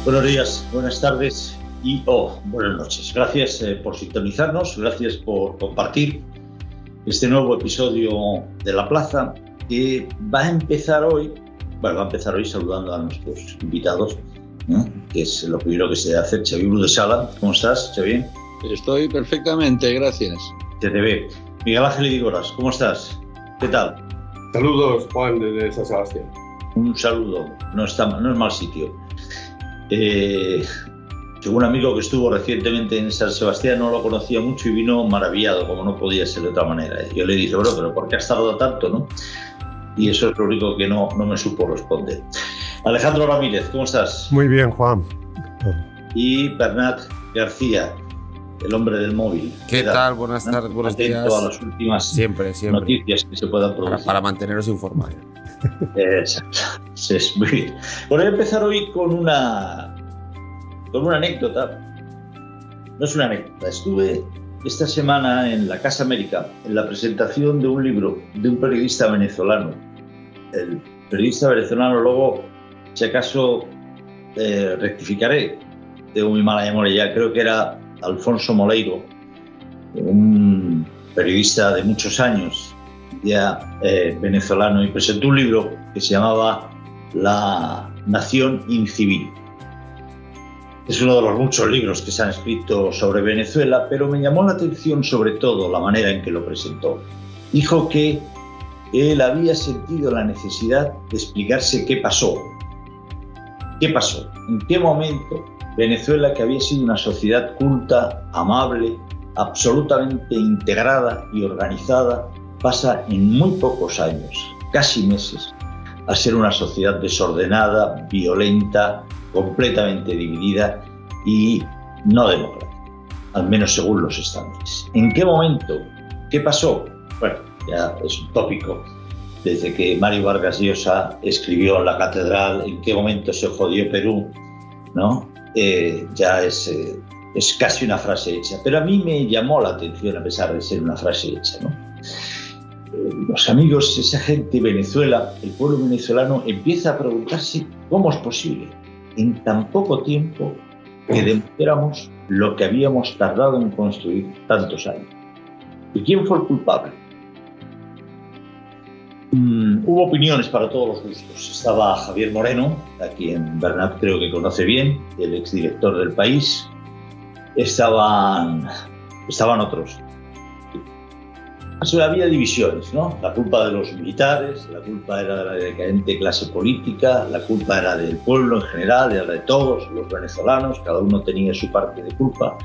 Buenos días, buenas tardes y buenas noches. Gracias por sintonizarnos, gracias por compartir este nuevo episodio de La Plaza, que va a empezar hoy saludando a nuestros invitados, ¿no? Que es lo primero que se debe hacer. Xavier Bru de Sala, ¿cómo estás, Xavier? Estoy perfectamente, gracias. Se te ve. Miguel Ángel Idigoras, ¿cómo estás? ¿Qué tal? Saludos, Juan, desde San Sebastián. Un saludo, no es mal sitio. Tengo un amigo que estuvo recientemente en San Sebastián, no lo conocía mucho y vino maravillado, como no podía ser de otra manera. Yo le dije, pero ¿por qué has tardado tanto, no? Y eso es lo único que no me supo responder. Alejandro Ramírez, ¿cómo estás? Muy bien, Juan. Y Bernat García, el hombre del móvil. ¿Qué tal? Buenas tardes, buenos días. Atento a las últimas siempre. noticias que se puedan producir. Para manteneros informados. Exacto. Es muy bien. Voy a empezar hoy con una anécdota. No es una anécdota. Estuve esta semana en la Casa América en la presentación de un libro de un periodista venezolano. El periodista venezolano, luego, si acaso rectificaré, tengo muy mala memoria ya, creo que era Alfonso Moleiro, un periodista de muchos años ya venezolano, y presentó un libro que se llamaba La Nación Incivil. Es uno de los muchos libros que se han escrito sobre Venezuela, pero me llamó la atención sobre todo la manera en que lo presentó. Dijo que él había sentido la necesidad de explicarse qué pasó. ¿Qué pasó? ¿En qué momento Venezuela, que había sido una sociedad culta, amable, absolutamente integrada y organizada, pasa en muy pocos años, casi meses, a ser una sociedad desordenada, violenta, completamente dividida y no democrática, al menos según los estándares? ¿En qué momento? ¿Qué pasó? Bueno, ya es un tópico. Desde que Mario Vargas Llosa escribió en la catedral en qué momento se jodió Perú, ¿no? Ya es casi una frase hecha. Pero a mí me llamó la atención, a pesar de ser una frase hecha, ¿no? Los amigos, esa gente de Venezuela, el pueblo venezolano, empieza a preguntarse cómo es posible en tan poco tiempo que demostráramos lo que habíamos tardado en construir tantos años. ¿Y quién fue el culpable? Hubo opiniones para todos los gustos. Estaba Javier Moreno, a quien Bernat creo que conoce bien, el exdirector del País. Estaban otros. Había divisiones, ¿no? La culpa de los militares, la culpa era de la decadente clase política, la culpa era del pueblo en general, era de todos los venezolanos, cada uno tenía su parte de culpa.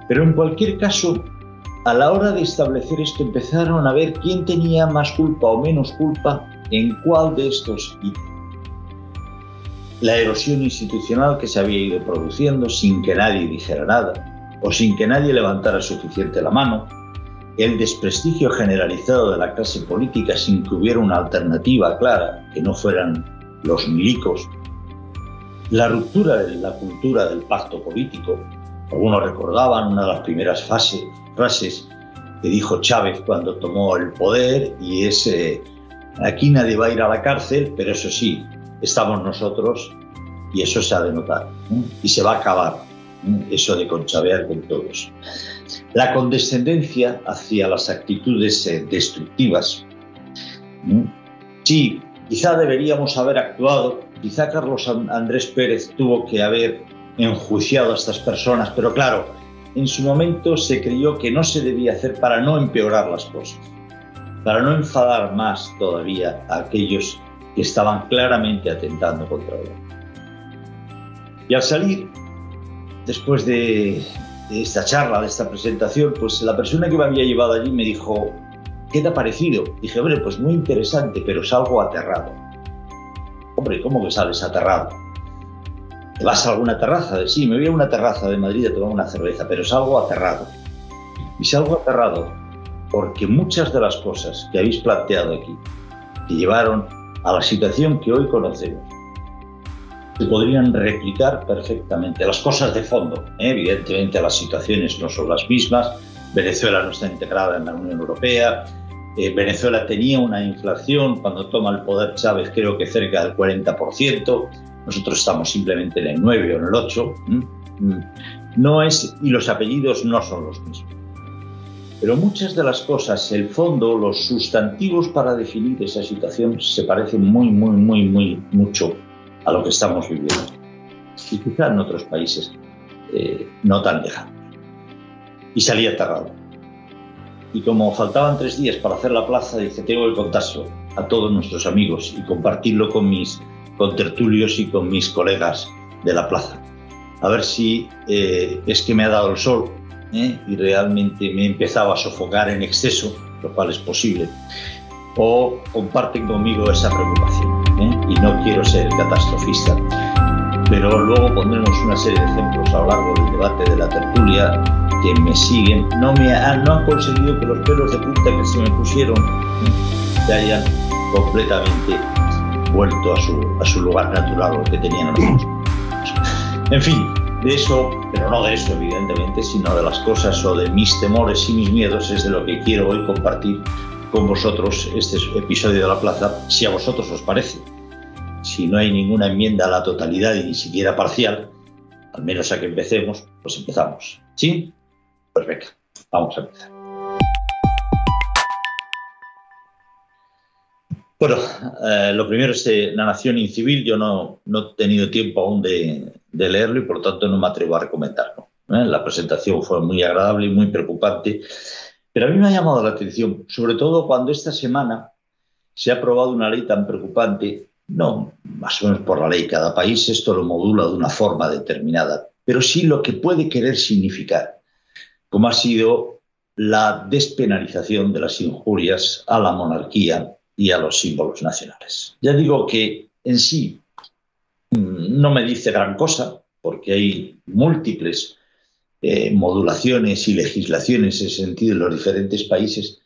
Pero en cualquier caso, a la hora de establecer esto, empezaron a ver quién tenía más culpa o menos culpa en cuál de estos hitos. La erosión institucional que se había ido produciendo sin que nadie dijera nada o sin que nadie levantara suficiente la mano, el desprestigio generalizado de la clase política sin que hubiera una alternativa clara, que no fueran los milicos, la ruptura de la cultura del pacto político. Algunos recordaban una de las primeras frases que dijo Chávez cuando tomó el poder, y es aquí nadie va a ir a la cárcel, pero eso sí, estamos nosotros, y eso se ha de notar, ¿no? Y se va a acabar, ¿no? Eso de conchavear con todos. La condescendencia hacia las actitudes destructivas. Sí, quizá deberíamos haber actuado, quizá Carlos Andrés Pérez tuvo que haber enjuiciado a estas personas, pero claro, en su momento se creyó que no se debía hacer para no empeorar las cosas, para no enfadar más todavía a aquellos que estaban claramente atentando contra él. Y al salir, después de esta charla, de esta presentación, pues la persona que me había llevado allí me dijo, ¿qué te ha parecido? Dije, hombre, pues muy interesante, pero salgo aterrado. Hombre, ¿cómo que sales aterrado? ¿Te vas a alguna terraza? Sí, me voy a una terraza de Madrid a tomar una cerveza, pero salgo aterrado. Y salgo aterrado porque muchas de las cosas que habéis planteado aquí, que llevaron a la situación que hoy conocemos, se podrían replicar perfectamente. Las cosas de fondo, evidentemente las situaciones no son las mismas. Venezuela no está integrada en la Unión Europea. Venezuela tenía una inflación cuando toma el poder Chávez, creo que cerca del 40%. nosotros estamos simplemente en el 9 o en el 8, no es, y los apellidos no son los mismos. Pero muchas de las cosas, el fondo, los sustantivos para definir esa situación se parecen mucho a lo que estamos viviendo. Y quizá en otros países no tan lejanos. Y salí aterrado. Y como faltaban 3 días para hacer la plaza, dije, tengo que contárselo a todos nuestros amigos y compartirlo con mis contertulios y con mis colegas de la plaza. A ver si es que me ha dado el sol y realmente me he empezado a sofocar en exceso, lo cual es posible, o comparten conmigo esa preocupación. Y no quiero ser catastrofista, pero luego pondremos una serie de ejemplos a lo largo del debate de la tertulia que me siguen. No han conseguido que los pelos de punta que se me pusieron se hayan completamente vuelto a su lugar natural, lo que tenían nosotros. En fin, de eso, pero no de eso evidentemente, sino de las cosas o de mis temores y mis miedos, es de lo que quiero hoy compartir con vosotros este episodio de La Plaza, si a vosotros os parece. Si no hay ninguna enmienda a la totalidad y ni siquiera parcial, al menos a que empecemos, pues empezamos. ¿Sí? Pues venga, vamos a empezar. Bueno, lo primero es La Nación Incivil. Yo no he tenido tiempo aún de leerlo y por lo tanto no me atrevo a recomendarlo. La presentación fue muy agradable y muy preocupante, pero a mí me ha llamado la atención, sobre todo cuando esta semana se ha aprobado una ley tan preocupante. No, más o menos por la ley, cada país esto lo modula de una forma determinada, pero sí lo que puede querer significar, como ha sido la despenalización de las injurias a la monarquía y a los símbolos nacionales. Ya digo que en sí no me dice gran cosa, porque hay múltiples modulaciones y legislaciones en ese sentido en los diferentes países,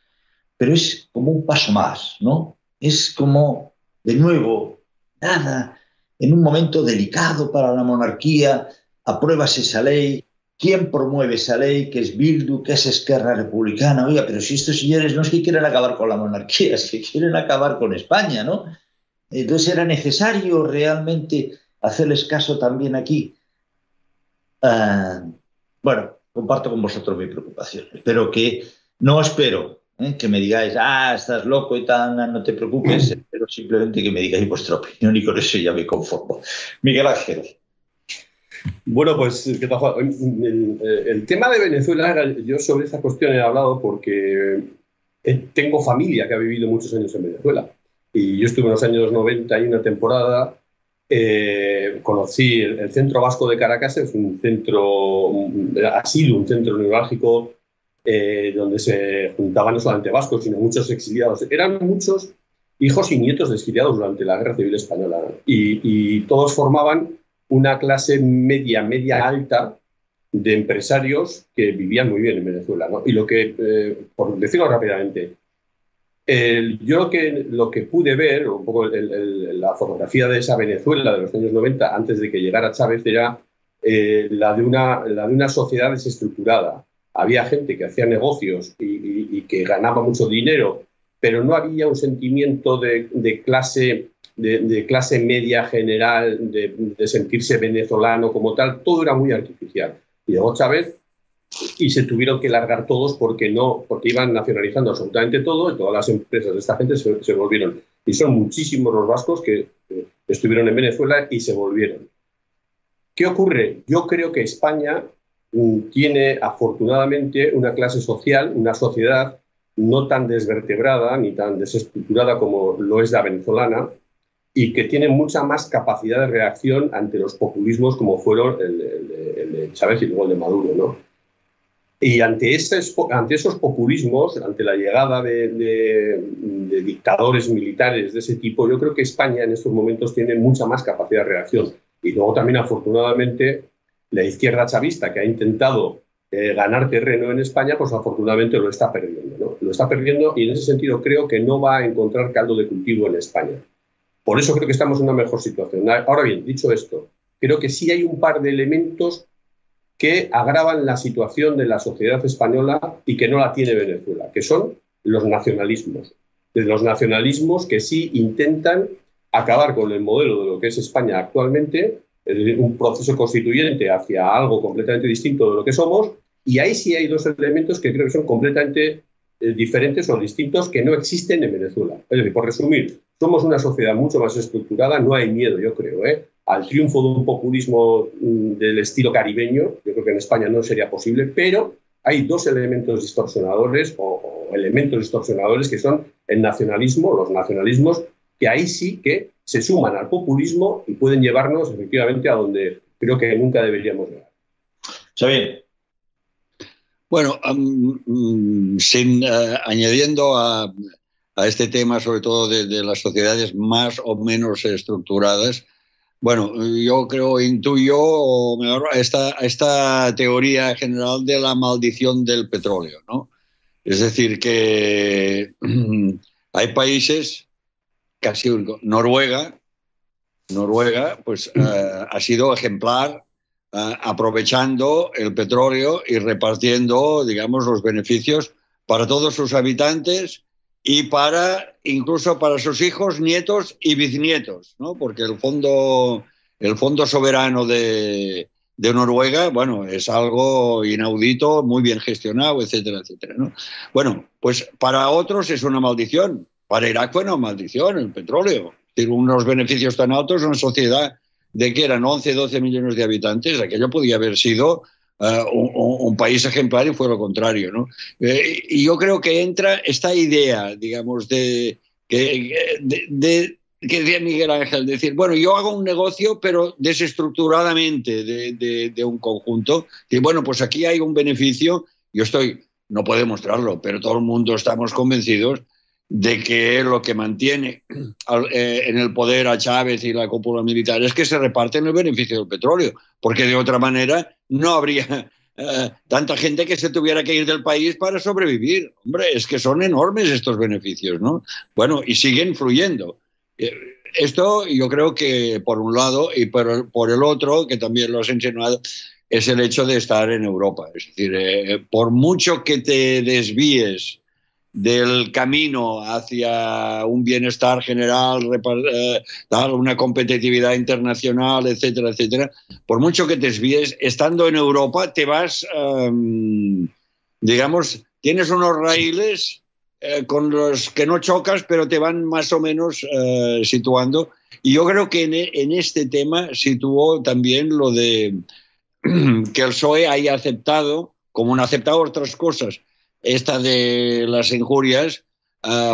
pero es como un paso más, ¿no? Es como, de nuevo, nada, en un momento delicado para la monarquía, apruebas esa ley. ¿Quién promueve esa ley? Que es Bildu, que es Esquerra Republicana. Oiga, pero si estos señores no es que quieren acabar con la monarquía, es que quieren acabar con España, ¿no? Entonces era necesario realmente hacerles caso también aquí. Bueno, comparto con vosotros mi preocupación, pero que no espero que me digáis, estás loco y tal, no te preocupes, pero simplemente que me digáis vuestra opinión y con eso ya me conformo. Miguel Ángel. Bueno, pues ¿qué tal, Juan? El tema de Venezuela, yo sobre esa cuestión he hablado porque tengo familia que ha vivido muchos años en Venezuela y yo estuve en los años 90 y una temporada. Conocí el Centro Vasco de Caracas, es un centro asilo, un centro neurálgico donde se juntaban no solamente vascos, sino muchos exiliados. Eran muchos hijos y nietos de exiliados durante la Guerra Civil Española y todos formaban una clase media alta de empresarios que vivían muy bien en Venezuela, ¿no? Y lo que, por decirlo rápidamente, yo lo que pude ver, un poco la fotografía de esa Venezuela de los años 90, antes de que llegara Chávez, era la de una sociedad desestructurada. Había gente que hacía negocios y que ganaba mucho dinero, pero no había un sentimiento de clase media general, de sentirse venezolano como tal. Todo era muy artificial. Y llegó Chávez y se tuvieron que largar todos porque iban nacionalizando absolutamente todo y todas las empresas de esta gente se volvieron. Y son muchísimos los vascos que estuvieron en Venezuela y se volvieron. ¿Qué ocurre? Yo creo que España tiene afortunadamente una clase social, una sociedad no tan desvertebrada ni tan desestructurada como lo es la venezolana, y que tiene mucha más capacidad de reacción ante los populismos como fueron el de Chávez y luego el de Maduro, ¿no? Y ante esos populismos, ante la llegada de dictadores militares de ese tipo, yo creo que España en estos momentos tiene mucha más capacidad de reacción. Y luego también, afortunadamente, la izquierda chavista, que ha intentado ganar terreno en España, pues afortunadamente lo está perdiendo, ¿no? Lo está perdiendo y en ese sentido creo que no va a encontrar caldo de cultivo en España. Por eso creo que estamos en una mejor situación. Ahora bien, dicho esto, creo que sí hay un par de elementos que agravan la situación de la sociedad española y que no la tiene Venezuela, que son los nacionalismos. De los nacionalismos que sí intentan acabar con el modelo de lo que es España actualmente, es decir, un proceso constituyente hacia algo completamente distinto de lo que somos, y ahí sí hay dos elementos que creo que son completamente diferentes o distintos que no existen en Venezuela. Es decir, por resumir, somos una sociedad mucho más estructurada, no hay miedo, yo creo, al triunfo de un populismo del estilo caribeño. Yo creo que en España no sería posible, pero hay dos elementos distorsionadores o elementos distorsionadores que son el nacionalismo, los nacionalismos, que ahí sí que se suman al populismo y pueden llevarnos efectivamente a donde creo que nunca deberíamos llegar. Xavier. Bueno, añadiendo a este tema, sobre todo de las sociedades más o menos estructuradas, bueno, yo creo, intuyo, o mejor, esta teoría general de la maldición del petróleo, ¿no? Es decir, que hay países, casi Noruega, pues ha sido ejemplar, aprovechando el petróleo y repartiendo, digamos, los beneficios para todos sus habitantes y incluso para sus hijos, nietos y bisnietos, ¿no? Porque el fondo soberano de Noruega, bueno, es algo inaudito, muy bien gestionado, etcétera, etcétera, ¿no? Bueno, pues para otros es una maldición. Para Irak fue una maldición el petróleo. Es decir, unos beneficios tan altos, una sociedad de que eran 11, 12 millones de habitantes, aquello podía haber sido un país ejemplar y fue lo contrario, ¿no? Y yo creo que entra esta idea, digamos, que decía Miguel Ángel, decir, bueno, yo hago un negocio, pero desestructuradamente de un conjunto, y bueno, pues aquí hay un beneficio, no puedo demostrarlo, pero todo el mundo estamos convencidos de que lo que mantiene en el poder a Chávez y la cúpula militar es que se reparten el beneficio del petróleo, porque de otra manera no habría tanta gente que se tuviera que ir del país para sobrevivir. Hombre, es que son enormes estos beneficios, ¿no? Bueno, y siguen fluyendo. Esto yo creo que por un lado, y por el otro, que también lo has insinuado, es el hecho de estar en Europa. Es decir, por mucho que te desvíes del camino hacia un bienestar general, una competitividad internacional, etcétera, etcétera, por mucho que te desvíes, estando en Europa te vas, digamos, tienes unos raíles con los que no chocas, pero te van más o menos situando. Y yo creo que en este tema situó también lo de que el PSOE haya aceptado, como no ha aceptado otras cosas, esta de las injurias,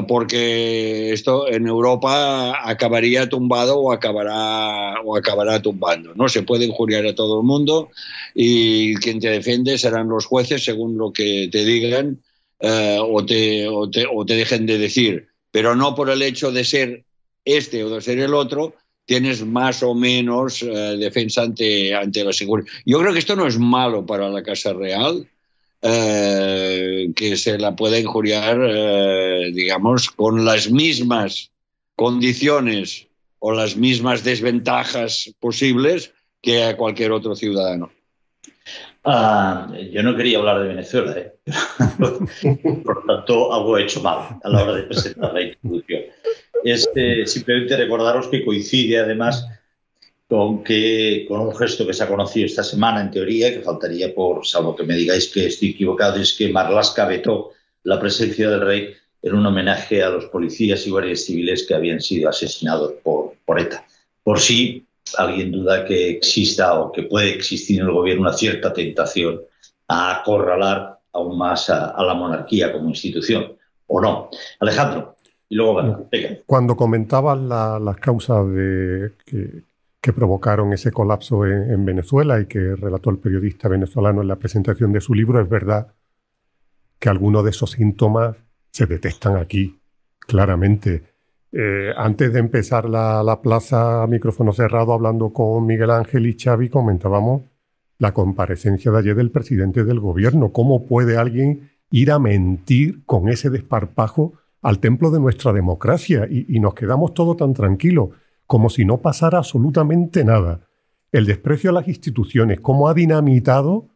porque esto en Europa acabaría tumbado o acabará tumbando. No se puede injuriar a todo el mundo y quien te defiende serán los jueces según lo que te digan o te dejen de decir. Pero no por el hecho de ser este o de ser el otro tienes más o menos defensa ante las injurias. Yo creo que esto no es malo para la Casa Real, que se la pueda injuriar, digamos, con las mismas condiciones o las mismas desventajas posibles que a cualquier otro ciudadano. Yo no quería hablar de Venezuela, por lo tanto, algo he hecho mal a la hora de presentar la introducción. Simplemente recordaros que coincide además con un gesto que se ha conocido esta semana, en teoría, que faltaría salvo que me digáis que estoy equivocado, es que Marlaska vetó la presencia del rey en un homenaje a los policías y guardias civiles que habían sido asesinados por ETA. Por si alguien duda que exista o que puede existir en el gobierno una cierta tentación a acorralar aún más a la monarquía como institución, o no. Alejandro, y luego venga. Cuando comentabas las causas que provocaron ese colapso en Venezuela y que relató el periodista venezolano en la presentación de su libro, es verdad que algunos de esos síntomas se detectan aquí, claramente. Antes de empezar la plaza a micrófono cerrado, hablando con Miguel Ángel y Xavi, comentábamos la comparecencia de ayer del presidente del gobierno. ¿Cómo puede alguien ir a mentir con ese desparpajo al templo de nuestra democracia? Y nos quedamos todos tan tranquilos, como si no pasara absolutamente nada. El desprecio a las instituciones, cómo ha dinamitado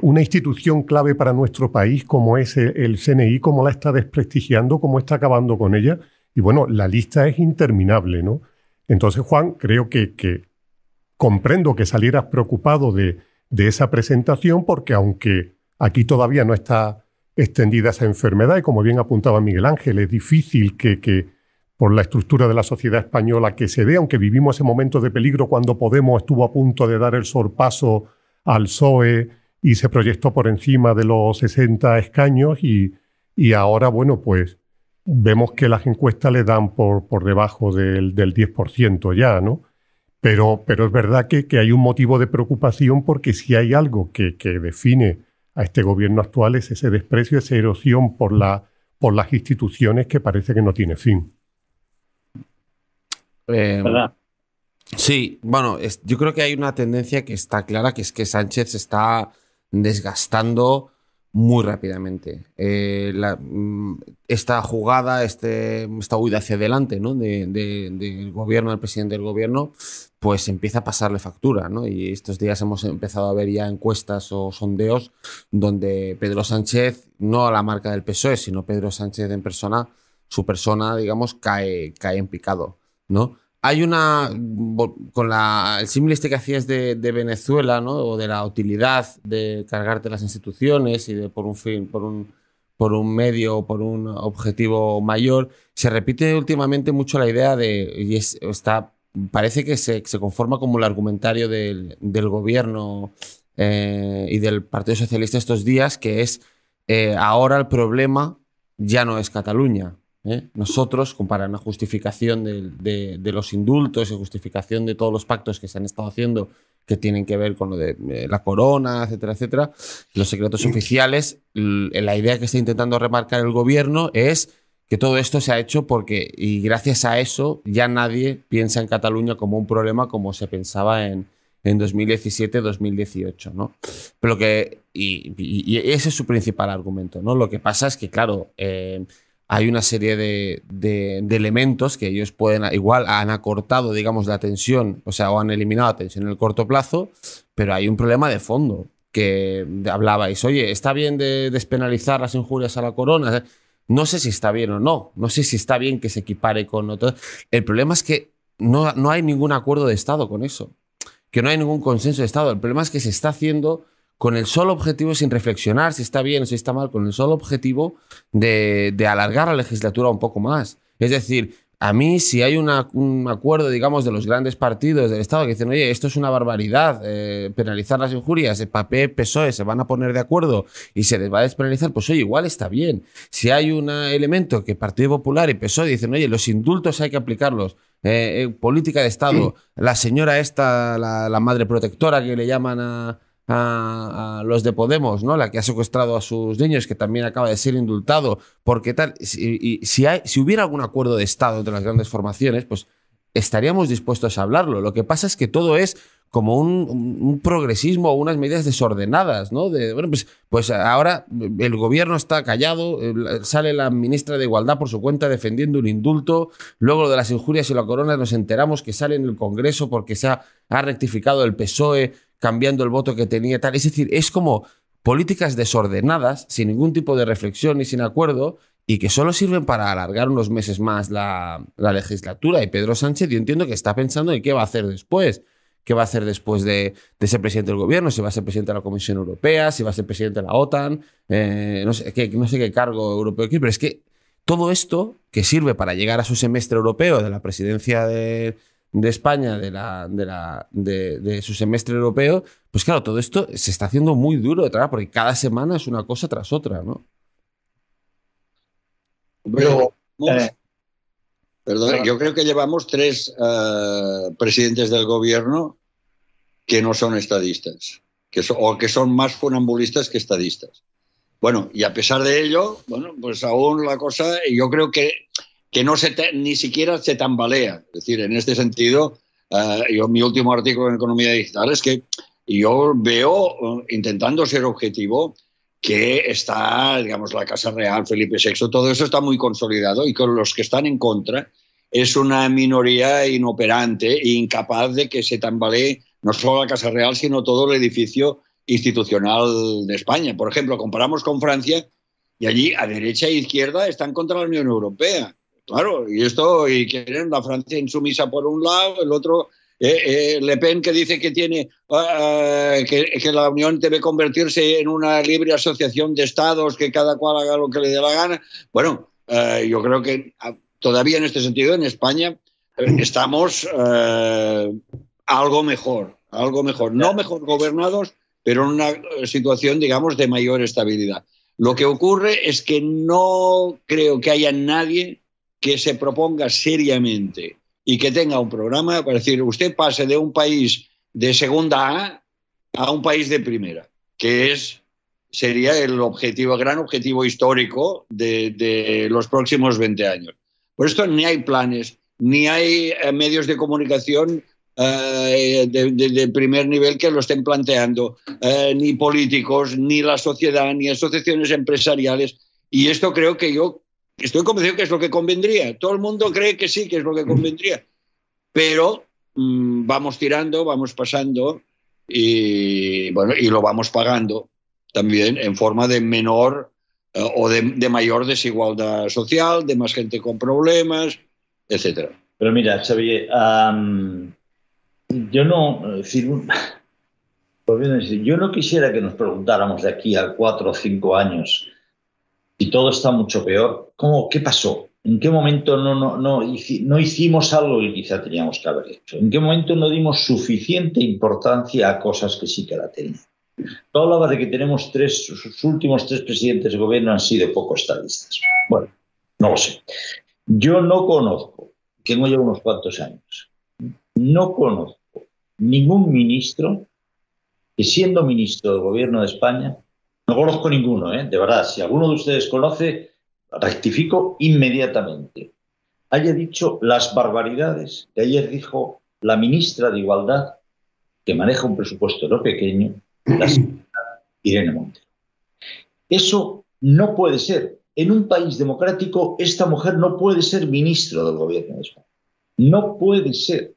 una institución clave para nuestro país como es el CNI, cómo la está desprestigiando, cómo está acabando con ella. Y bueno, la lista es interminable, ¿no? Entonces, Juan, creo que comprendo que salieras preocupado de esa presentación, porque aunque aquí todavía no está extendida esa enfermedad, y como bien apuntaba Miguel Ángel, es difícil que por la estructura de la sociedad española que se dé, aunque vivimos ese momento de peligro cuando Podemos estuvo a punto de dar el sorpaso al PSOE y se proyectó por encima de los 60 escaños, y ahora, bueno, pues vemos que las encuestas le dan por debajo del 10% ya, ¿no? Pero es verdad que hay un motivo de preocupación, porque si hay algo que define a este gobierno actual es ese desprecio, esa erosión por las instituciones, que parece que no tiene fin. ¿Verdad? Sí, bueno, yo creo que hay una tendencia que está clara, que es que Sánchez se está desgastando muy rápidamente. Esta jugada, esta huida hacia adelante, ¿no? del gobierno, del presidente del gobierno, pues empieza a pasarle factura, ¿no? Y estos días hemos empezado a ver ya encuestas o sondeos donde Pedro Sánchez, no a la marca del PSOE, sino Pedro Sánchez en persona, su persona, digamos, cae en picado, ¿no? Hay con el símil que hacías de Venezuela, ¿no? O de la utilidad de cargarte las instituciones y de por un medio o por un objetivo mayor, se repite últimamente mucho la idea parece que se conforma como el argumentario del gobierno y del Partido Socialista estos días, que es ahora el problema ya no es Cataluña. Nosotros, para una justificación de los indultos y justificación de todos los pactos que se han estado haciendo, que tienen que ver con lo de la corona, etcétera, etcétera, los secretos oficiales, la idea que está intentando remarcar el gobierno es que todo esto se ha hecho y gracias a eso ya nadie piensa en Cataluña como un problema como se pensaba en 2017-2018, ¿no? Pero y ese es su principal argumento, ¿no? Lo que pasa es que, claro, hay una serie de elementos que ellos igual han acortado, digamos, la tensión, o han eliminado la tensión en el corto plazo, pero hay un problema de fondo que hablabais. Oye, ¿está bien de despenalizar las injurias a la corona? No sé si está bien o no. No sé si está bien que se equipare con otro. El problema es que no hay ningún acuerdo de Estado con eso, que no hay ningún consenso de Estado. El problema es que se está haciendo con el solo objetivo, sin reflexionar si está bien o si está mal, con el solo objetivo de alargar la legislatura un poco más. Es decir, a mí, si hay un acuerdo, digamos, de los grandes partidos del Estado que dicen, oye, esto es una barbaridad, penalizar las injurias, el PP, PSOE se van a poner de acuerdo y se les va a despenalizar, pues oye, igual está bien. Si hay un elemento que Partido Popular y PSOE dicen, oye, los indultos hay que aplicarlos, política de Estado, la señora esta, la madre protectora que le llaman a los de Podemos, ¿no? La que ha secuestrado a sus niños, que también acaba de ser indultado, porque tal, si hubiera algún acuerdo de Estado entre las grandes formaciones, pues estaríamos dispuestos a hablarlo. Lo que pasa es que todo es como un progresismo o unas medidas desordenadas, ¿no? Pues ahora el gobierno está callado, sale la ministra de Igualdad por su cuenta defendiendo un indulto, luego lo de las injurias y la corona nos enteramos que sale en el Congreso porque ha rectificado el PSOE, cambiando el voto que tenía, tal. Es decir, es como políticas desordenadas, sin ningún tipo de reflexión ni sin acuerdo, y que solo sirven para alargar unos meses más la legislatura. Y Pedro Sánchez, yo entiendo que está pensando en qué va a hacer después. ¿Qué va a hacer después de ser presidente del gobierno? Si va a ser presidente de la Comisión Europea, si va a ser presidente de la OTAN, no sé qué cargo europeo quiere, pero es que todo esto, que sirve para llegar a su semestre europeo de la presidencia de España, de su semestre europeo, pues claro, todo esto se está haciendo muy duro de trabajar, porque cada semana es una cosa tras otra, ¿no? Pero, perdón, yo creo que llevamos 3 presidentes del gobierno que no son estadistas, o que son más funambulistas que estadistas. Bueno, y a pesar de ello, bueno, pues aún la cosa, yo creo que ni siquiera se tambalea. Es decir, en este sentido, mi último artículo en Economía Digital es que yo veo, intentando ser objetivo, que está, digamos, la Casa Real, Felipe VI, todo eso está muy consolidado, y con los que están en contra es una minoría inoperante e incapaz de que se tambalee no solo la Casa Real, sino todo el edificio institucional de España. Por ejemplo, comparamos con Francia y allí a derecha e izquierda están contra la Unión Europea. claro, y quieren la Francia insumisa por un lado, el otro, Le Pen que dice que que la Unión debe convertirse en una libre asociación de estados, que cada cual haga lo que le dé la gana. Bueno, yo creo que todavía en este sentido en España estamos algo mejor, no mejor gobernados, pero en una situación, digamos, de mayor estabilidad. Lo que ocurre es que no creo que haya nadie que se proponga seriamente y que tenga un programa para decir, usted pase de un país de segunda a un país de primera, que sería el gran objetivo histórico de los próximos 20 años. Por esto ni hay planes, ni hay medios de comunicación de primer nivel que lo estén planteando, ni políticos, ni la sociedad, ni asociaciones empresariales. Y esto creo que yo estoy convencido que es lo que convendría. Todo el mundo cree que sí, que es lo que convendría. Pero vamos tirando, vamos pasando y lo vamos pagando también en forma de menor o de mayor desigualdad social, de más gente con problemas, etcétera. Pero mira, Xavier, yo no quisiera que nos preguntáramos de aquí a 4 o 5 años y todo está mucho peor. ¿Qué pasó? ¿En qué momento no hicimos algo que quizá teníamos que haber hecho? ¿En qué momento no dimos suficiente importancia a cosas que sí que la tenían? Tú hablabas de que sus últimos 3 presidentes de gobierno han sido poco estadistas. Bueno, no lo sé. Yo no conozco, que no llevo unos cuantos años, no conozco ningún ministro que, siendo ministro del gobierno de España, no conozco ninguno, de verdad, si alguno de ustedes conoce, rectifico inmediatamente, haya dicho las barbaridades que ayer dijo la ministra de Igualdad, que maneja un presupuesto no pequeño, la señora Irene Montero. Eso no puede ser. En un país democrático, esta mujer no puede ser ministro del gobierno de España. No puede ser.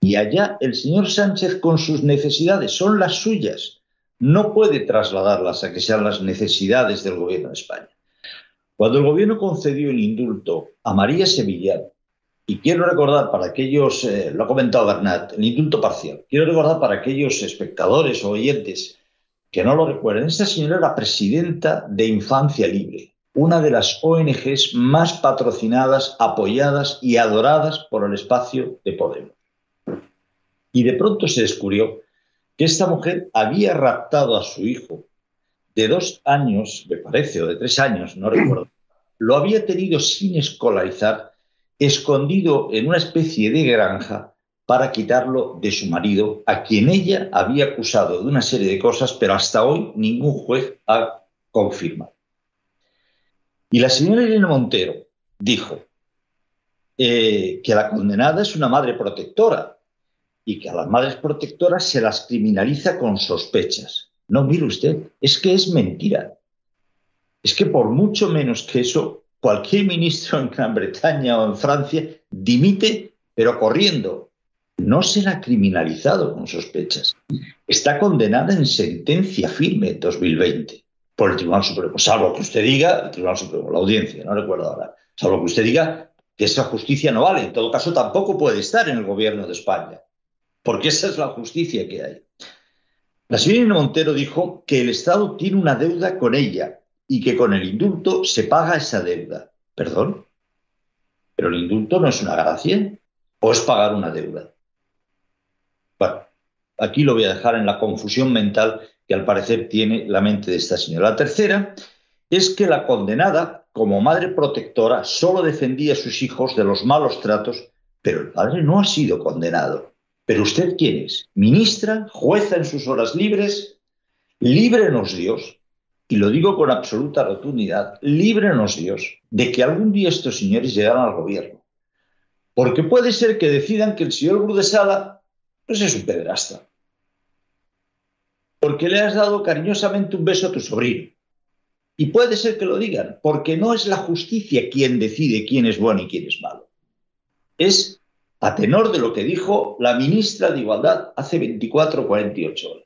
Y allá el señor Sánchez, con sus necesidades, son las suyas. No puede trasladarlas a que sean las necesidades del gobierno de España. Cuando el gobierno concedió el indulto a María Sevillano, y quiero recordar para aquellos, lo ha comentado Bernat, el indulto parcial, quiero recordar para aquellos espectadores o oyentes que no lo recuerden, esta señora era presidenta de Infancia Libre, una de las ONGs más patrocinadas, apoyadas y adoradas por el espacio de Podemos. Y de pronto se descubrió que esta mujer había raptado a su hijo de 2 años, me parece, o de 3 años, no recuerdo. Lo había tenido sin escolarizar, escondido en una especie de granja para quitarlo de su marido, a quien ella había acusado de una serie de cosas, pero hasta hoy ningún juez ha confirmado. Y la señora Irene Montero dijo que la condenada es una madre protectora y que a las madres protectoras se las criminaliza con sospechas. No, mire usted, es que es mentira. Es que por mucho menos que eso, cualquier ministro en Gran Bretaña o en Francia dimite, pero corriendo. No se la ha criminalizado con sospechas. Está condenada en sentencia firme en 2020 por el Tribunal Supremo, salvo que usted diga, el Tribunal Supremo, la audiencia, no recuerdo ahora, salvo que usted diga que esa justicia no vale. En todo caso, tampoco puede estar en el gobierno de España, porque esa es la justicia que hay. La señora Montero dijo que el Estado tiene una deuda con ella y que con el indulto se paga esa deuda. ¿Perdón? ¿Pero el indulto no es una gracia? ¿O es pagar una deuda? Bueno, aquí lo voy a dejar en la confusión mental que al parecer tiene la mente de esta señora. La tercera es que la condenada, como madre protectora, solo defendía a sus hijos de los malos tratos, pero el padre no ha sido condenado. ¿Pero usted quién es? ¿Ministra? ¿Jueza en sus horas libres? Líbrenos Dios, y lo digo con absoluta rotundidad, líbrenos Dios de que algún día estos señores llegaran al gobierno. Porque puede ser que decidan que el señor Gurudesala pues es un pederasta. Porque le has dado cariñosamente un beso a tu sobrino. Y puede ser que lo digan, porque no es la justicia quien decide quién es bueno y quién es malo. Es a tenor de lo que dijo la ministra de Igualdad hace 24 o 48 horas.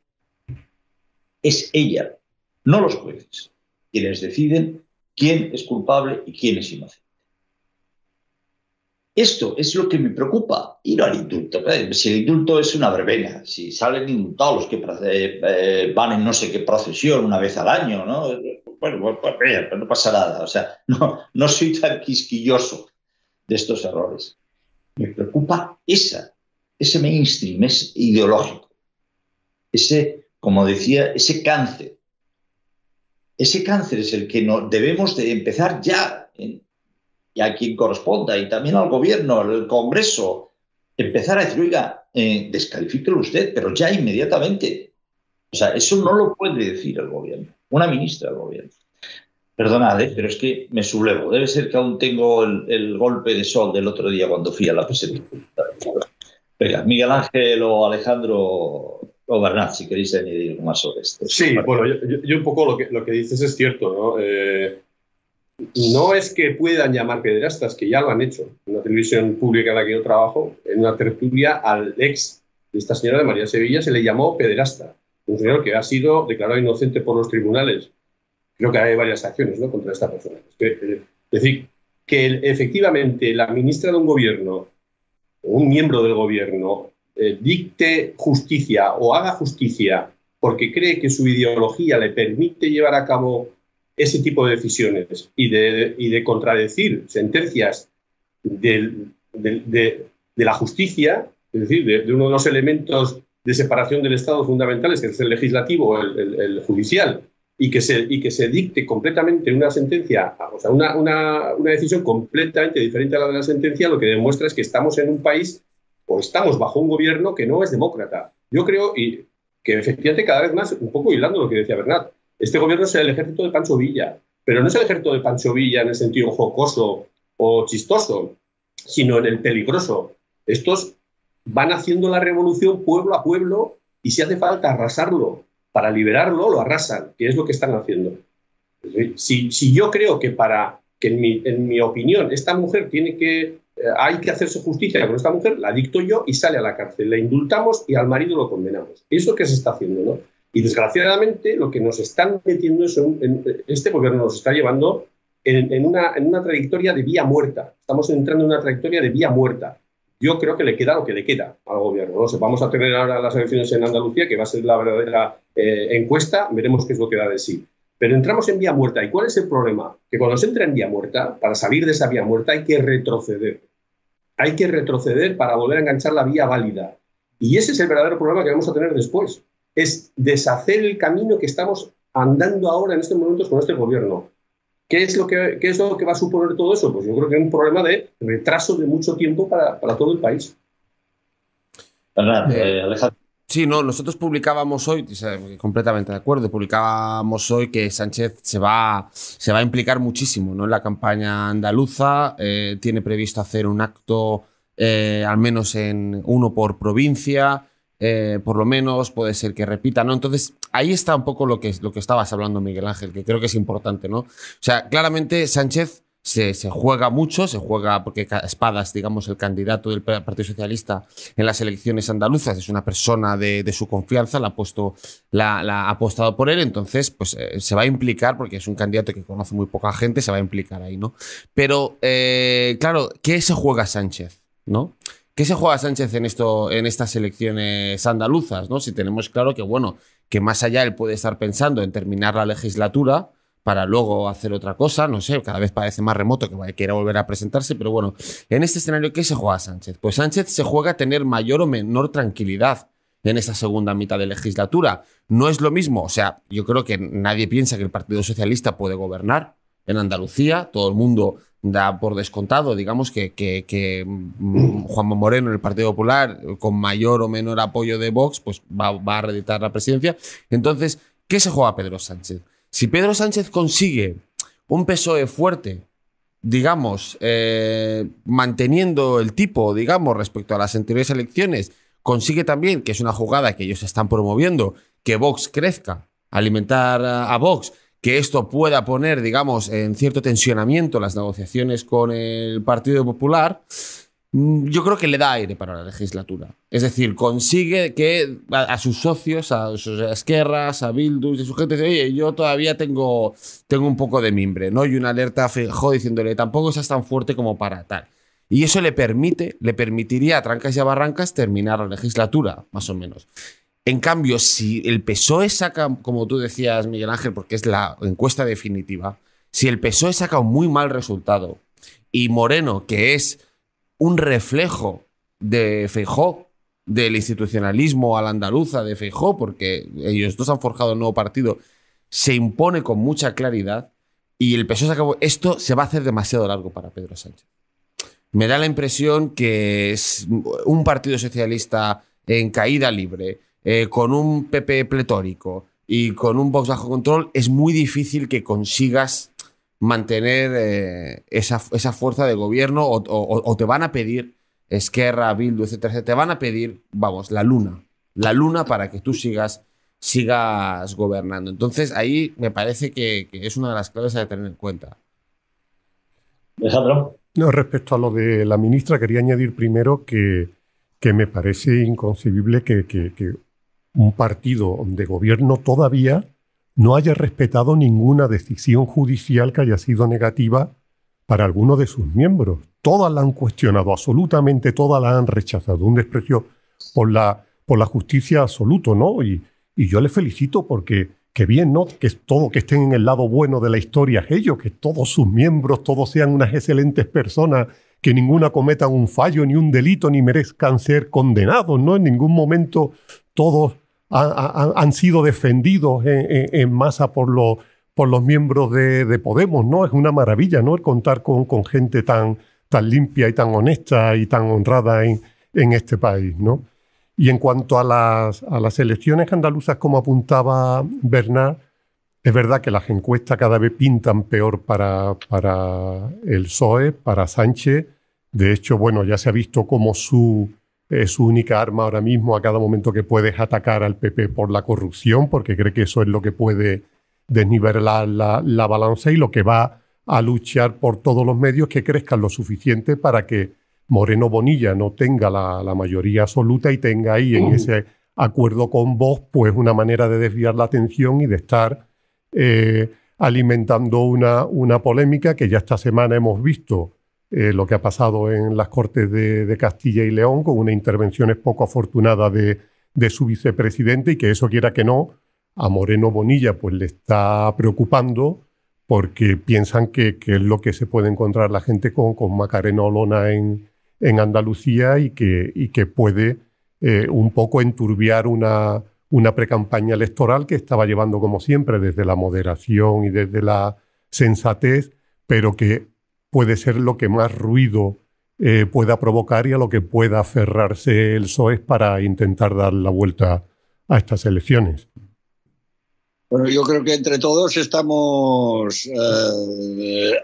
Es ella, no los jueces, quienes deciden quién es culpable y quién es inocente. Esto es lo que me preocupa, y no al indulto. Si el indulto es una verbena, si salen indultados los que van en no sé qué procesión una vez al año, ¿no? Bueno, pues no pasa nada. O sea, no soy tan quisquilloso de estos errores. Me preocupa ese mainstream, ese ideológico, ese, como decía, ese cáncer. Ese cáncer es el que debemos de empezar ya, y a quien corresponda, y también al gobierno, al Congreso, empezar a decir, oiga, descalifíquelo usted, pero ya inmediatamente. O sea, eso no lo puede decir el gobierno, una ministra del gobierno. Perdonad, pero es que me sublevo. Debe ser que aún tengo el golpe de sol del otro día cuando fui a la presentación. Venga, Miguel Ángel o Alejandro o Bernat, si queréis añadir algo más sobre esto. Sí, bueno, yo un poco lo que dices es cierto, ¿no? No es que puedan llamar pederastas, que ya lo han hecho. En una televisión pública en la que yo trabajo, en una tertulia, al ex de esta señora de María Sevilla se le llamó pederasta. Un señor que ha sido declarado inocente por los tribunales. Creo que hay varias acciones, ¿no?, contra esta persona. Es decir, que efectivamente la ministra de un gobierno, o un miembro del gobierno, dicte justicia o haga justicia porque cree que su ideología le permite llevar a cabo ese tipo de decisiones y de contradecir sentencias de la justicia, es decir, de uno de los elementos de separación del Estado fundamentales, que es el legislativo, el judicial, y que se dicte completamente una sentencia, o sea, una decisión completamente diferente a la de la sentencia, lo que demuestra es que estamos en un país o estamos bajo un gobierno que no es demócrata. Yo creo que efectivamente cada vez más, un poco hilando lo que decía Bernat, este gobierno es el ejército de Pancho Villa, pero no es el ejército de Pancho Villa en el sentido jocoso o chistoso, sino en el peligroso. Estos van haciendo la revolución pueblo a pueblo y si hace falta arrasarlo para liberarlo, lo arrasan, que es lo que están haciendo. Si yo creo que en mi opinión, esta mujer hay que hacerse justicia con esta mujer, la dicto yo y sale a la cárcel. La indultamos y al marido lo condenamos. Eso es lo que se está haciendo, ¿no? Y desgraciadamente lo que nos están metiendo este gobierno nos está llevando en una trayectoria de vía muerta. Estamos entrando en una trayectoria de vía muerta. Yo creo que le queda lo que le queda al gobierno. ¿No? Vamos a tener ahora las elecciones en Andalucía, que va a ser la verdadera encuesta, veremos qué es lo que da de sí. Pero entramos en vía muerta. ¿Y cuál es el problema? Que cuando se entra en vía muerta, para salir de esa vía muerta hay que retroceder. Hay que retroceder para volver a enganchar la vía válida. Y ese es el verdadero problema que vamos a tener después. Es deshacer el camino que estamos andando ahora en estos momentos con este gobierno. ¿Qué es lo que va a suponer todo eso? Pues yo creo que es un problema de retraso de mucho tiempo para todo el país. Alejandro. Sí, no, nosotros publicábamos hoy, completamente de acuerdo, publicábamos hoy que Sánchez se va a implicar muchísimo, ¿no?, en la campaña andaluza. Tiene previsto hacer un acto, al menos uno por provincia. Por lo menos puede ser que repita, ¿no? Entonces ahí está un poco lo que estabas hablando, Miguel Ángel, que creo que es importante, ¿no? O sea, claramente Sánchez se juega mucho, se juega porque Espadas, digamos, el candidato del Partido Socialista en las elecciones andaluzas, es una persona de su confianza, ha apostado por él, entonces pues se va a implicar porque es un candidato que conoce muy poca gente, se va a implicar ahí, ¿no? Pero claro, ¿qué se juega Sánchez, no? ¿Qué se juega Sánchez en estas elecciones andaluzas, ¿no? Si tenemos claro que, bueno, que más allá él puede estar pensando en terminar la legislatura para luego hacer otra cosa, no sé, cada vez parece más remoto que quiera volver a presentarse, pero bueno, en este escenario, ¿qué se juega Sánchez? Pues Sánchez se juega a tener mayor o menor tranquilidad en esta segunda mitad de legislatura. No es lo mismo, o sea, yo creo que nadie piensa que el Partido Socialista puede gobernar en Andalucía, todo el mundo da por descontado, digamos, que Juanma Moreno, el Partido Popular, con mayor o menor apoyo de Vox, pues va a reeditar la presidencia. Entonces, ¿qué se juega Pedro Sánchez? Si Pedro Sánchez consigue un PSOE fuerte, digamos, manteniendo el tipo, digamos, respecto a las anteriores elecciones, consigue también, que es una jugada que ellos están promoviendo, que Vox crezca, alimentar a Vox, que esto pueda poner, digamos, en cierto tensionamiento las negociaciones con el Partido Popular, yo creo que le da aire para la legislatura. Es decir, consigue que a sus socios, a sus esquerras, a Bildu y a su gente, oye, yo todavía tengo un poco de mimbre, ¿no? Y una alerta a Feijóo diciéndole, tampoco seas tan fuerte como para tal. Y eso le permitiría a trancas y a barrancas terminar la legislatura, más o menos. En cambio, si el PSOE saca, como tú decías, Miguel Ángel, porque es la encuesta definitiva, si el PSOE saca un muy mal resultado y Moreno, que es un reflejo de Feijóo, del institucionalismo a la andaluza de Feijóo, porque ellos dos han forjado un nuevo partido, se impone con mucha claridad y el PSOE saca... Esto se va a hacer demasiado largo para Pedro Sánchez. Me da la impresión que es un partido socialista en caída libre, con un PP pletórico y con un Vox bajo control, es muy difícil que consigas mantener esa fuerza de gobierno o te van a pedir, Esquerra, Bildu, etcétera, te van a pedir, vamos, la luna para que tú sigas gobernando. Entonces ahí me parece que es una de las claves a tener en cuenta. Alejandro. No, respecto a lo de la ministra, quería añadir primero que me parece inconcebible que un partido de gobierno todavía no haya respetado ninguna decisión judicial que haya sido negativa para alguno de sus miembros. Todas la han cuestionado, absolutamente todas la han rechazado. Un desprecio por la justicia absoluto, ¿no? Y yo les felicito porque que bien, ¿no? Que estén en el lado bueno de la historia ellos, que todos sus miembros, todos sean unas excelentes personas, que ninguna cometa un fallo, ni un delito, ni merezcan ser condenados, ¿no? En ningún momento todos han sido defendidos en masa por los miembros de Podemos, ¿no? Es una maravilla, ¿no? El contar con gente tan limpia y tan honesta y tan honrada en este país, ¿no? Y en cuanto a las elecciones andaluzas, como apuntaba Bernard, es verdad que las encuestas cada vez pintan peor para el PSOE, para Sánchez. De hecho, bueno, ya se ha visto como su única arma ahora mismo, a cada momento que puede, es atacar al PP por la corrupción, porque cree que eso es lo que puede desnivelar la balanza, y lo que va a luchar por todos los medios que crezcan lo suficiente para que Moreno Bonilla no tenga la mayoría absoluta y tenga ahí en ese acuerdo con Vox pues una manera de desviar la atención y de estar alimentando una polémica que ya esta semana hemos visto lo que ha pasado en las Cortes de Castilla y León con unas intervenciones poco afortunadas de su vicepresidente, y que eso, quiera que no, a Moreno Bonilla pues le está preocupando, porque piensan que es lo que se puede encontrar la gente con Macarena Olona en Andalucía, y que puede un poco enturbiar una precampaña electoral que estaba llevando, como siempre, desde la moderación y desde la sensatez, pero que puede ser lo que más ruido pueda provocar y a lo que pueda aferrarse el PSOE para intentar dar la vuelta a estas elecciones. Bueno, yo creo que entre todos estamos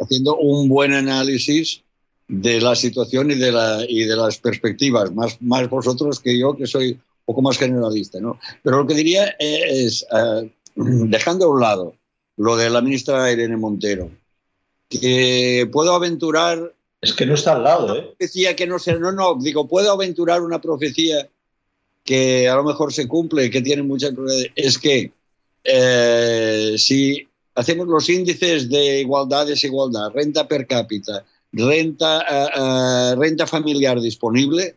haciendo un buen análisis de la situación y de las perspectivas, más vosotros que yo, que soy un poco más generalista, ¿no? Pero lo que diría es, dejando a un lado lo de la ministra Irene Montero, que puedo aventurar... Es que no está al lado, ¿eh? Profecía que no sé, digo, puedo aventurar una profecía que a lo mejor se cumple, que tiene mucha probabilidad. Es que si hacemos los índices de igualdad, desigualdad, renta per cápita, renta familiar disponible,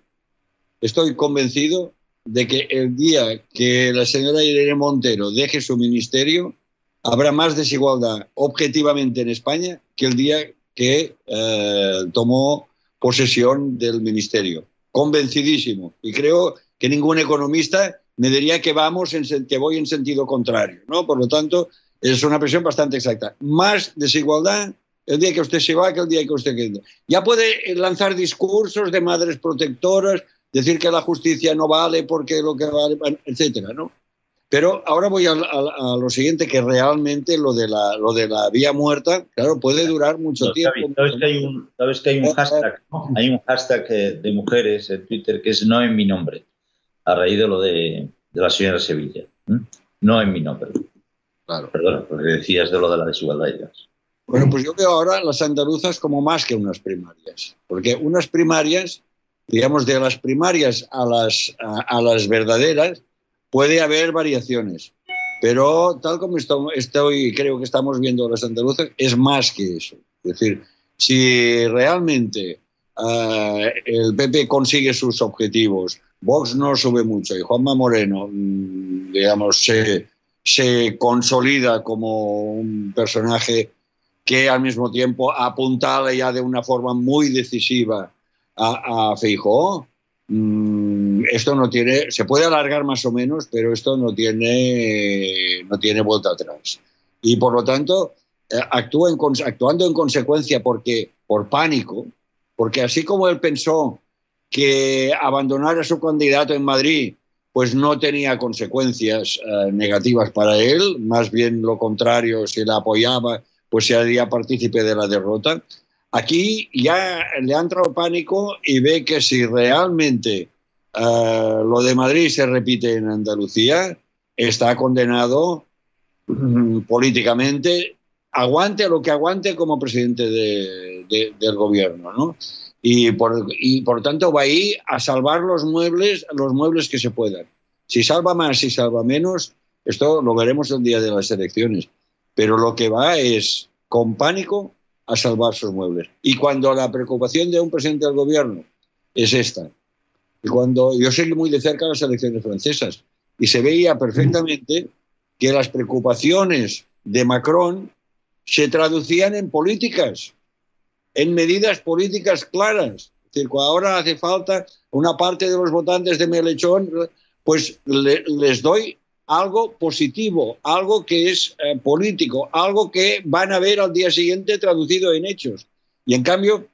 estoy convencido de que el día que la señora Irene Montero deje su ministerio, habrá más desigualdad objetivamente en España que el día que tomó posesión del ministerio. Convencidísimo. Y creo que ningún economista me diría que voy en sentido contrario, ¿no? Por lo tanto, es una presión bastante exacta. Más desigualdad el día que usted se va que el día que usted quede. Ya puede lanzar discursos de madres protectoras, decir que la justicia no vale porque lo que vale, etcétera, ¿no? Pero ahora voy a lo siguiente, que realmente lo de la vía muerta, claro, puede durar mucho tiempo. ¿Sabes que hay un hashtag, ¿no? Hay un hashtag de mujeres en Twitter que es "no en mi nombre", a raíz de lo de la señora Sevilla. No en mi nombre. Claro. Perdona, porque decías de lo de la desigualdad. Bueno, pues yo veo ahora las andaluzas como más que unas primarias, porque unas primarias, digamos, de las primarias a las verdaderas, puede haber variaciones, pero tal como creo que estamos viendo las andaluzas, es más que eso. Es decir, si realmente el PP consigue sus objetivos, Vox no sube mucho y Juanma Moreno, digamos, se consolida como un personaje que al mismo tiempo apuntala ya de una forma muy decisiva a Feijóo. Esto no tiene, se puede alargar más o menos, pero esto no tiene vuelta atrás. Y por lo tanto, actuando en consecuencia por pánico, porque así como él pensó que abandonar a su candidato en Madrid pues no tenía consecuencias negativas para él, más bien lo contrario, si la apoyaba, pues se haría partícipe de la derrota. Aquí ya le ha entrado pánico y ve que si realmente lo de Madrid se repite en Andalucía, está condenado políticamente, aguante lo que aguante como presidente del gobierno, ¿no? Y por tanto va ahí a salvar los muebles que se puedan. Si salva más, si salva menos, esto lo veremos el día de las elecciones. Pero lo que va es con pánico a salvar sus muebles. Y cuando la preocupación de un presidente del gobierno es esta, y cuando yo seguí muy de cerca las elecciones francesas y se veía perfectamente que las preocupaciones de Macron se traducían en políticas, en medidas políticas claras. Es decir, ahora hace falta una parte de los votantes de Melechón, pues les doy algo positivo, algo que es político, algo que van a ver al día siguiente traducido en hechos. Y en cambio,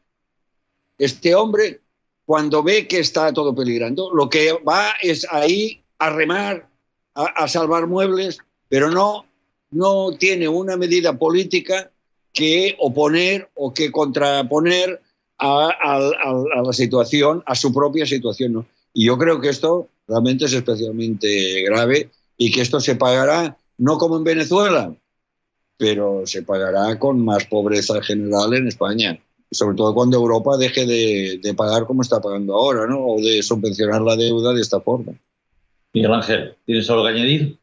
este hombre, cuando ve que está todo peligrando, lo que va es ahí a remar, a salvar muebles, pero no tiene una medida política que oponer o que contraponer a la situación, a su propia situación, ¿no? Y yo creo que esto realmente es especialmente grave y que esto se pagará no como en Venezuela, pero se pagará con más pobreza general en España, sobre todo cuando Europa deje de pagar como está pagando ahora, ¿no? O de subvencionar la deuda de esta forma. Miguel Ángel, ¿tienes algo que añadir?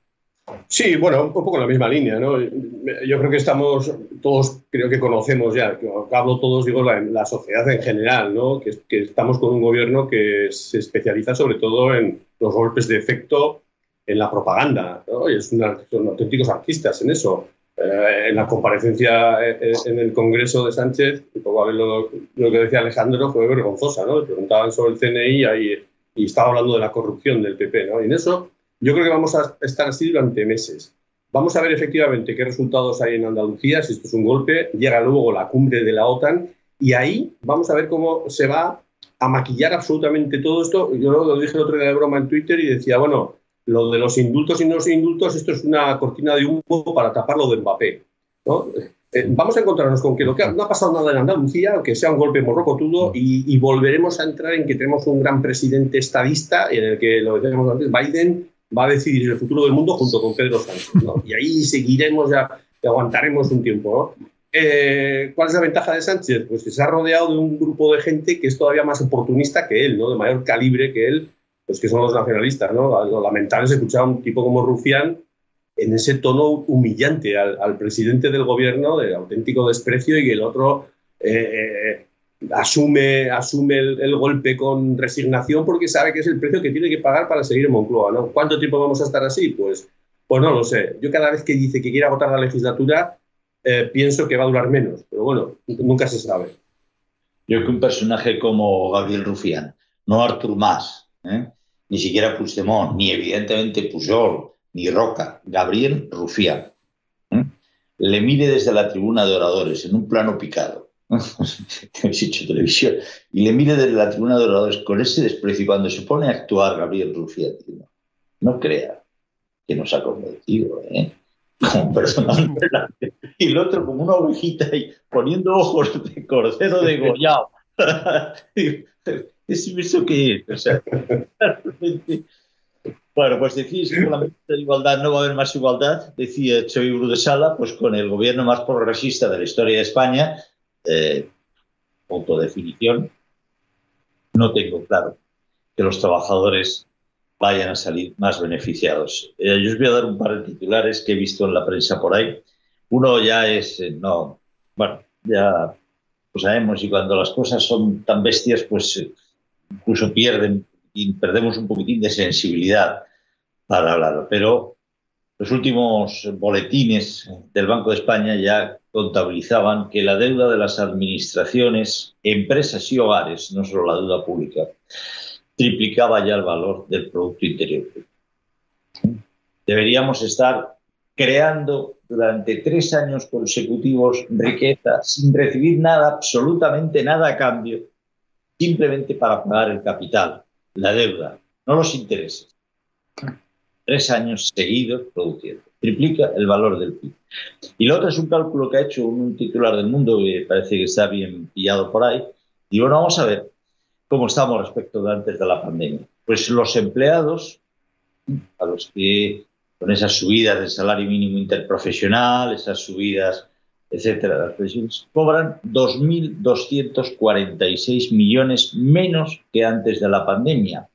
Sí, bueno, un poco en la misma línea, ¿no? Yo creo que estamos, todos creo que conocemos ya, hablo todos, digo, la sociedad en general, ¿no? Que estamos con un gobierno que se especializa sobre todo en los golpes de efecto, en la propaganda, ¿no? Y son auténticos artistas en eso. En la comparecencia en el Congreso de Sánchez, lo que decía Alejandro fue vergonzosa, ¿no? Le preguntaban sobre el CNI y estaba hablando de la corrupción del PP, ¿no? Y en eso yo creo que vamos a estar así durante meses. Vamos a ver efectivamente qué resultados hay en Andalucía, si esto es un golpe, llega luego la cumbre de la OTAN y ahí vamos a ver cómo se va a maquillar absolutamente todo esto. Yo lo dije el otro día de broma en Twitter y decía, bueno, lo de los indultos y no los indultos, esto es una cortina de humo para tapar lo de Mbappé, ¿no? Vamos a encontrarnos con que no ha pasado nada en Andalucía, aunque sea un golpe morrocotudo, y volveremos a entrar en que tenemos un gran presidente estadista en el que, lo decíamos antes, Biden va a decidir el futuro del mundo junto con Pedro Sánchez, ¿no? Y ahí seguiremos y aguantaremos un tiempo, ¿no? ¿Cuál es la ventaja de Sánchez? Pues que se ha rodeado de un grupo de gente que es todavía más oportunista que él, ¿no? De mayor calibre que él, pues que son los nacionalistas, ¿no? Lo lamentable es escuchar a un tipo como Rufián en ese tono humillante al presidente del gobierno, de auténtico desprecio, y que el otro asume el golpe con resignación porque sabe que es el precio que tiene que pagar para seguir en Moncloa, ¿no? ¿Cuánto tiempo vamos a estar así? Pues no lo sé. Yo cada vez que dice que quiere agotar la legislatura pienso que va a durar menos, pero bueno, nunca se sabe. Yo creo que un personaje como Gabriel Rufián, no Artur Mas, ni siquiera Puigdemont, ni evidentemente Pujol, ni Roca, Gabriel Rufián, le mire desde la tribuna de oradores en un plano picado. Hemos hecho televisión, y le mire desde la tribuna de oradores con ese desprecio, y cuando se pone a actuar Gabriel Rufián, no crea que nos ha convencido, como personalmente, y el otro como una ovejita y poniendo ojos de cordero degollado. ¿Eso qué es? O sea, realmente... Bueno, pues decís que con la medida de igualdad no va a haber más igualdad, decía Xavier Bru de Sala, pues con el gobierno más progresista de la historia de España. Autodefinición, no tengo claro que los trabajadores vayan a salir más beneficiados. Yo os voy a dar un par de titulares que he visto en la prensa por ahí. Uno ya es, ya lo sabemos, y cuando las cosas son tan bestias, pues incluso perdemos un poquitín de sensibilidad para hablarlo. Pero los últimos boletines del Banco de España ya contabilizaban que la deuda de las administraciones, empresas y hogares, no solo la deuda pública, triplicaba ya el valor del Producto Interior Bruto. Deberíamos estar creando durante 3 años consecutivos riqueza sin recibir nada, absolutamente nada a cambio, simplemente para pagar el capital, la deuda, no los intereses. 3 años seguidos produciendo. Triplica el valor del PIB. Y lo otro es un cálculo que ha hecho un titular del Mundo que parece que está bien pillado por ahí. Y bueno, vamos a ver cómo estamos respecto de antes de la pandemia. Pues los empleados, a los que con esas subidas del salario mínimo interprofesional, esas subidas, etcétera, las pensiones, cobran 2.246 millones menos que antes de la pandemia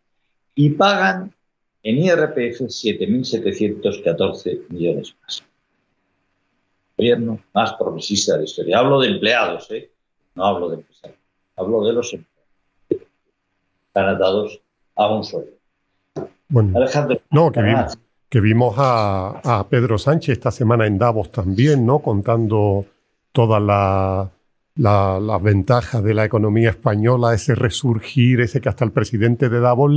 y pagan en IRPF 7.714 millones más. Gobierno más progresista de la historia. Hablo de empleados, no hablo de empresarios. Hablo de los empleados. Están atados a un sueldo. Bueno, Alejandro, no, que vimos a Pedro Sánchez esta semana en Davos también, ¿no? Contando todas las ventajas de la economía española, ese resurgir, ese que hasta el presidente de Davos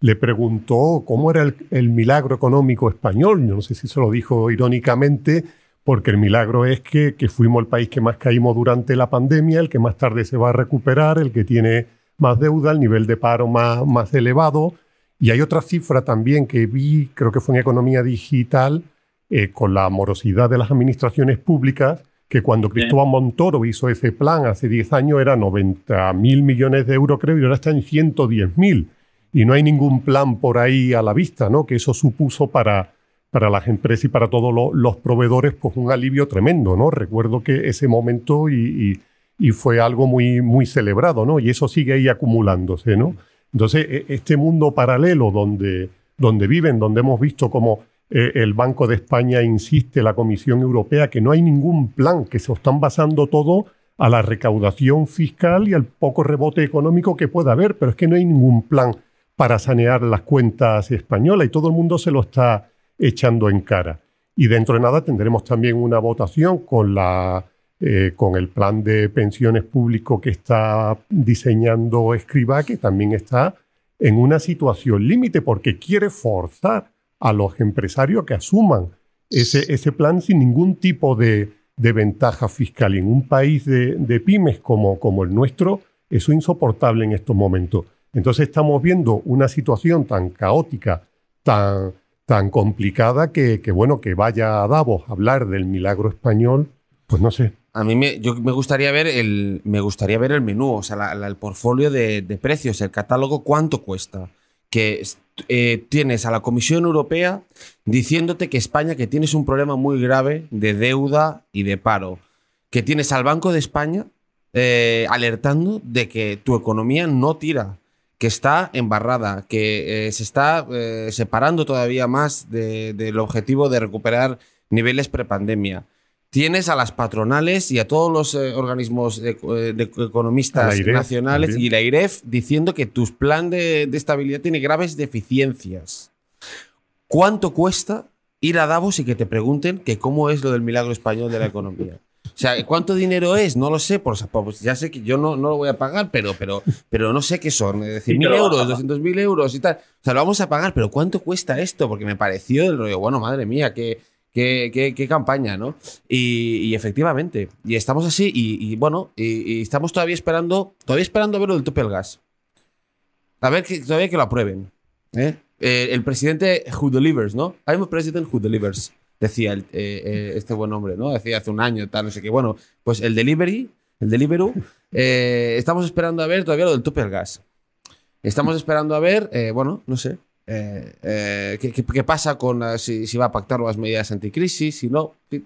le preguntó cómo era el milagro económico español. Yo no sé si se lo dijo irónicamente, porque el milagro es que fuimos el país que más caímos durante la pandemia, el que más tarde se va a recuperar, el que tiene más deuda, el nivel de paro más elevado. Y hay otra cifra también que vi, creo que fue en Economía Digital, con la morosidad de las administraciones públicas, que cuando Cristóbal Montoro hizo ese plan hace 10 años era 90.000 millones de euros, creo, y ahora está en 110.000. Y no hay ningún plan por ahí a la vista, ¿no? Que eso supuso para las empresas y para todos los proveedores pues un alivio tremendo, ¿no? Recuerdo que ese momento y fue algo muy, muy celebrado, ¿no? Y eso sigue ahí acumulándose, ¿no? Entonces, este mundo paralelo donde viven, donde hemos visto cómo el Banco de España insiste, la Comisión Europea, que no hay ningún plan, que se están basando todo a la recaudación fiscal y al poco rebote económico que pueda haber, pero es que no hay ningún plan para sanear las cuentas españolas y todo el mundo se lo está echando en cara. Y dentro de nada tendremos también una votación con el plan de pensiones público que está diseñando Escrivá, que también está en una situación límite porque quiere forzar a los empresarios que asuman ese plan sin ningún tipo de ventaja fiscal. Y en un país de pymes como el nuestro, eso es insoportable en estos momentos. Entonces estamos viendo una situación tan caótica, tan complicada, que vaya a Davos a hablar del milagro español, pues no sé. A mí me gustaría ver el menú, o sea, el portfolio de precios, el catálogo, cuánto cuesta. Que tienes a la Comisión Europea diciéndote que España, que tienes un problema muy grave de deuda y de paro. Que tienes al Banco de España alertando de que tu economía no tira, que está embarrada, que se está separando todavía más del objetivo de recuperar niveles prepandemia. Tienes a las patronales y a todos los organismos de economistas nacionales también, y la IREF diciendo que tu plan de estabilidad tiene graves deficiencias. ¿Cuánto cuesta ir a Davos y que te pregunten que cómo es lo del milagro español de la economía? O sea, ¿cuánto dinero es? No lo sé, pues ya sé que yo no lo voy a pagar, pero no sé qué son. Es decir, 1.000 euros, 200.000 euros y tal. O sea, lo vamos a pagar, pero ¿cuánto cuesta esto? Porque me pareció del rollo, bueno, madre mía, qué campaña, ¿no? Y efectivamente, y estamos así, y estamos todavía esperando a ver lo del tope del gas. A ver todavía que lo aprueben. El presidente who delivers, ¿no? I'm a president who delivers. Decía este buen hombre, ¿no? Decía hace un año, tal, no sé qué. Bueno, pues el Deliveroo, estamos esperando a ver todavía lo del tope del gas. Estamos esperando a ver, no sé, ¿qué pasa con si va a pactar las medidas anticrisis, si no? Sí,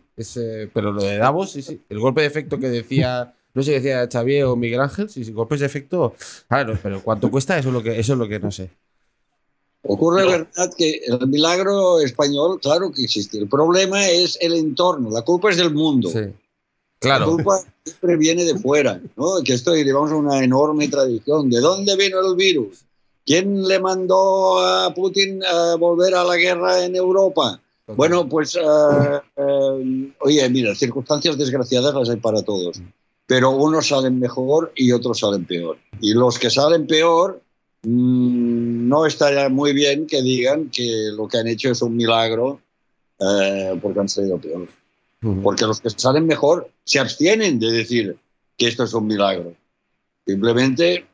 pero lo de Davos, sí. El golpe de efecto que decía, no sé si decía Xavier o Miguel Ángel, sí, golpes de efecto. Claro, pero ¿cuánto cuesta? Eso es lo que no sé. Ocurre, verdad, que el milagro español, claro que existe. El problema es el entorno, la culpa es del mundo. Sí. Claro. La culpa siempre viene de fuera, ¿no? Que esto llevamos una enorme tradición. ¿De dónde vino el virus? ¿Quién le mandó a Putin a volver a la guerra en Europa? Bueno, pues, oye, mira, circunstancias desgraciadas las hay para todos, pero unos salen mejor y otros salen peor. Y los que salen peor, no estaría muy bien que digan que lo que han hecho es un milagro porque han salido peor. Porque los que salen mejor se abstienen de decir que esto es un milagro. Simplemente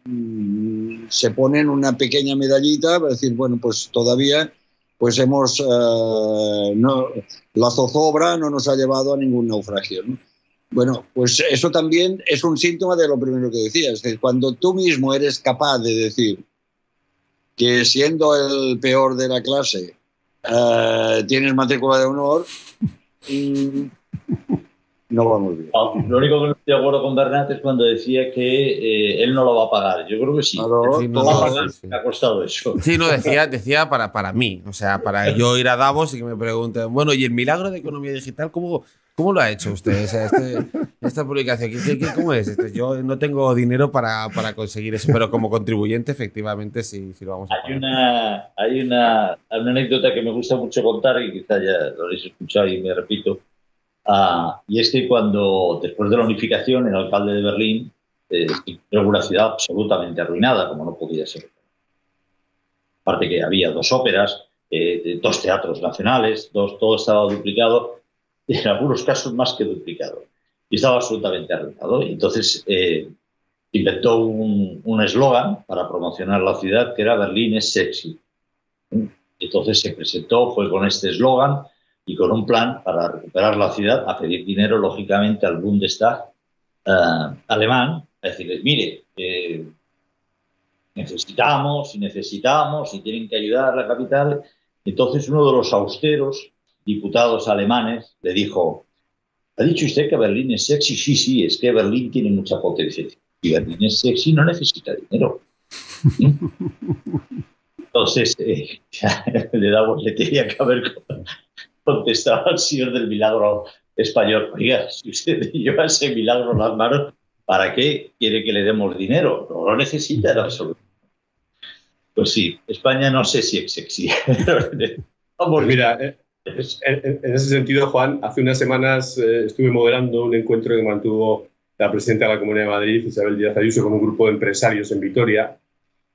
se ponen una pequeña medallita para decir, bueno, pues todavía pues hemos la zozobra no nos ha llevado a ningún naufragio, ¿no? Bueno, pues eso también es un síntoma de lo primero que decías. Es decir, cuando tú mismo eres capaz de decir que siendo el peor de la clase tienes matrícula de honor, no vamos bien. Lo único que no estoy de acuerdo con Bernat es cuando decía que él no lo va a pagar. Yo creo que sí. Claro, Sí, no, Va a no, pagar, sí. me ha costado eso. Sí, no, decía para mí, o sea, para yo ir a Davos y que me pregunten, bueno, ¿y el milagro de economía digital cómo lo ha hecho usted? O sea, esta publicación, ¿cómo es? Yo no tengo dinero para conseguir eso, pero como contribuyente, efectivamente, sí lo vamos a pagar. Hay una anécdota que me gusta mucho contar y quizá ya lo habéis escuchado y me repito. Y es que cuando, después de la unificación, el alcalde de Berlín era una ciudad absolutamente arruinada, como no podía ser. Aparte que había 2 óperas, 2 teatros nacionales, todo estaba duplicado, y en algunos casos más que duplicado. Y estaba absolutamente arruinado. Y entonces inventó un eslogan para promocionar la ciudad que era Berlín es sexy. Entonces se presentó, fue con este eslogan y con un plan para recuperar la ciudad, a pedir dinero, lógicamente, al Bundestag alemán, a decirles, mire, necesitamos y tienen que ayudar a la capital. Entonces uno de los austeros diputados alemanes le dijo, ¿ha dicho usted que Berlín es sexy? Sí, es que Berlín tiene mucha potencia. Y Berlín es sexy, no necesita dinero. Entonces, le tenía que haber contestado al señor del milagro español, oiga, si usted lleva ese milagro en las manos, ¿para qué quiere que le demos dinero? No lo necesita en absoluto. Pues sí, España no sé si es sexy. Vamos, mira, en ese sentido, Juan, hace unas semanas estuve moderando un encuentro que mantuvo la presidenta de la Comunidad de Madrid, Isabel Díaz Ayuso, con un grupo de empresarios en Vitoria,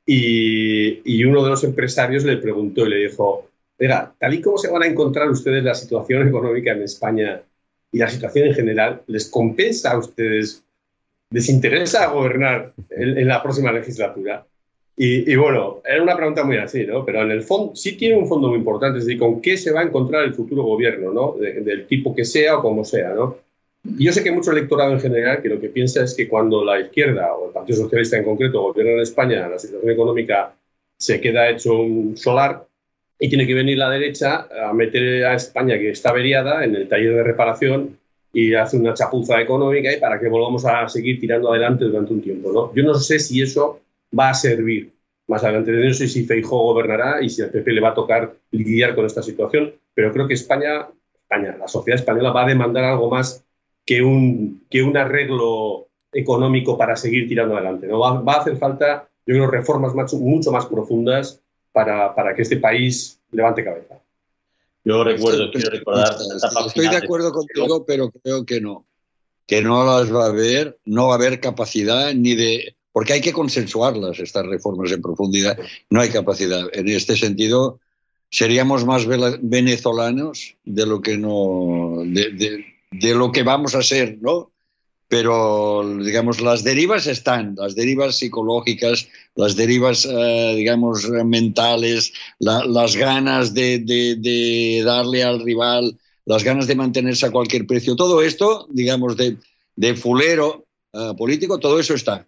y uno de los empresarios le preguntó y le dijo, oiga, tal y como se van a encontrar ustedes la situación económica en España y la situación en general, ¿les compensa a ustedes, les interesa gobernar en la próxima legislatura? Y bueno, era una pregunta muy así, ¿no? Pero en el fondo sí tiene un fondo muy importante, es decir, ¿con qué se va a encontrar el futuro gobierno, ¿no? Del tipo que sea o como sea, ¿no? Y yo sé que hay mucho electorado en general que lo que piensa es que cuando la izquierda o el Partido Socialista en concreto gobierna en España, la situación económica se queda hecho un solar y tiene que venir la derecha a meter a España, que está averiada, en el taller de reparación y hace una chapuza económica y para que volvamos a seguir tirando adelante durante un tiempo, ¿no? Yo no sé si eso va a servir más adelante. No sé si Feijóo gobernará y si al PP le va a tocar lidiar con esta situación, pero creo que España, la sociedad española va a demandar algo más que un arreglo económico para seguir tirando adelante, ¿no? Va a hacer falta, yo creo, reformas mucho más profundas para que este país levante cabeza. Yo quiero recordar... Estoy de acuerdo contigo, pero creo que no las va a haber, no va a haber capacidad ni de... Porque hay que consensuarlas, estas reformas en profundidad. No hay capacidad. En este sentido, seríamos más venezolanos de lo que de lo que vamos a ser, ¿no? Pero, digamos, las derivas están, las derivas psicológicas, las derivas, digamos, mentales, las ganas de darle al rival, las ganas de mantenerse a cualquier precio. Todo esto, digamos, de fulero político, todo eso está.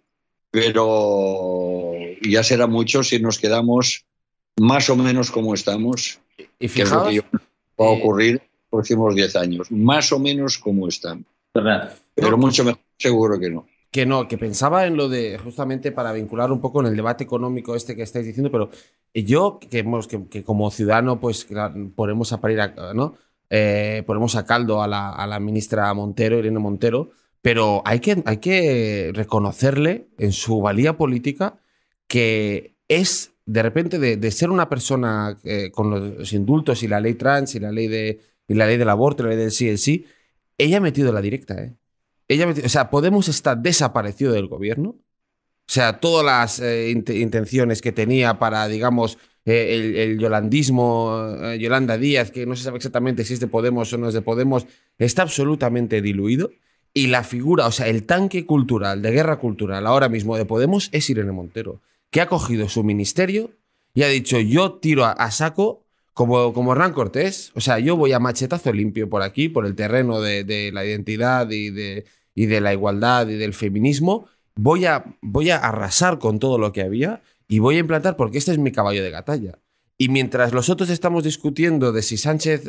Pero ya será mucho si nos quedamos más o menos como estamos, Y que es lo fijaos, que va a ocurrir en los próximos 10 años. Más o menos como estamos. Pero mucho mejor, seguro que no. que pensaba en lo de, justamente para vincular un poco en el debate económico este que estáis diciendo, pero yo, que como ciudadano, pues ponemos a parir, ¿no? Ponemos a caldo a la ministra Montero, Irene Montero, Pero hay que reconocerle en su valía política que es, de repente, de ser una persona con los indultos y la ley trans y la ley del aborto, la ley del sí, el sí, ella ha metido la directa, ¿eh? O sea, Podemos está desaparecido del gobierno. O sea, todas las intenciones que tenía para, digamos, el yolandismo, Yolanda Díaz, que no se sabe exactamente si es de Podemos o no es de Podemos, está absolutamente diluido. Y la figura, o sea, el tanque cultural, de guerra cultural, ahora mismo de Podemos, es Irene Montero, que ha cogido su ministerio y ha dicho, yo tiro a saco como Hernán Cortés. O sea, yo voy a machetazo limpio por aquí, por el terreno de la identidad y de la igualdad y del feminismo. Voy a arrasar con todo lo que había y voy a implantar, porque este es mi caballo de batalla. Y mientras los otros estamos discutiendo de si Sánchez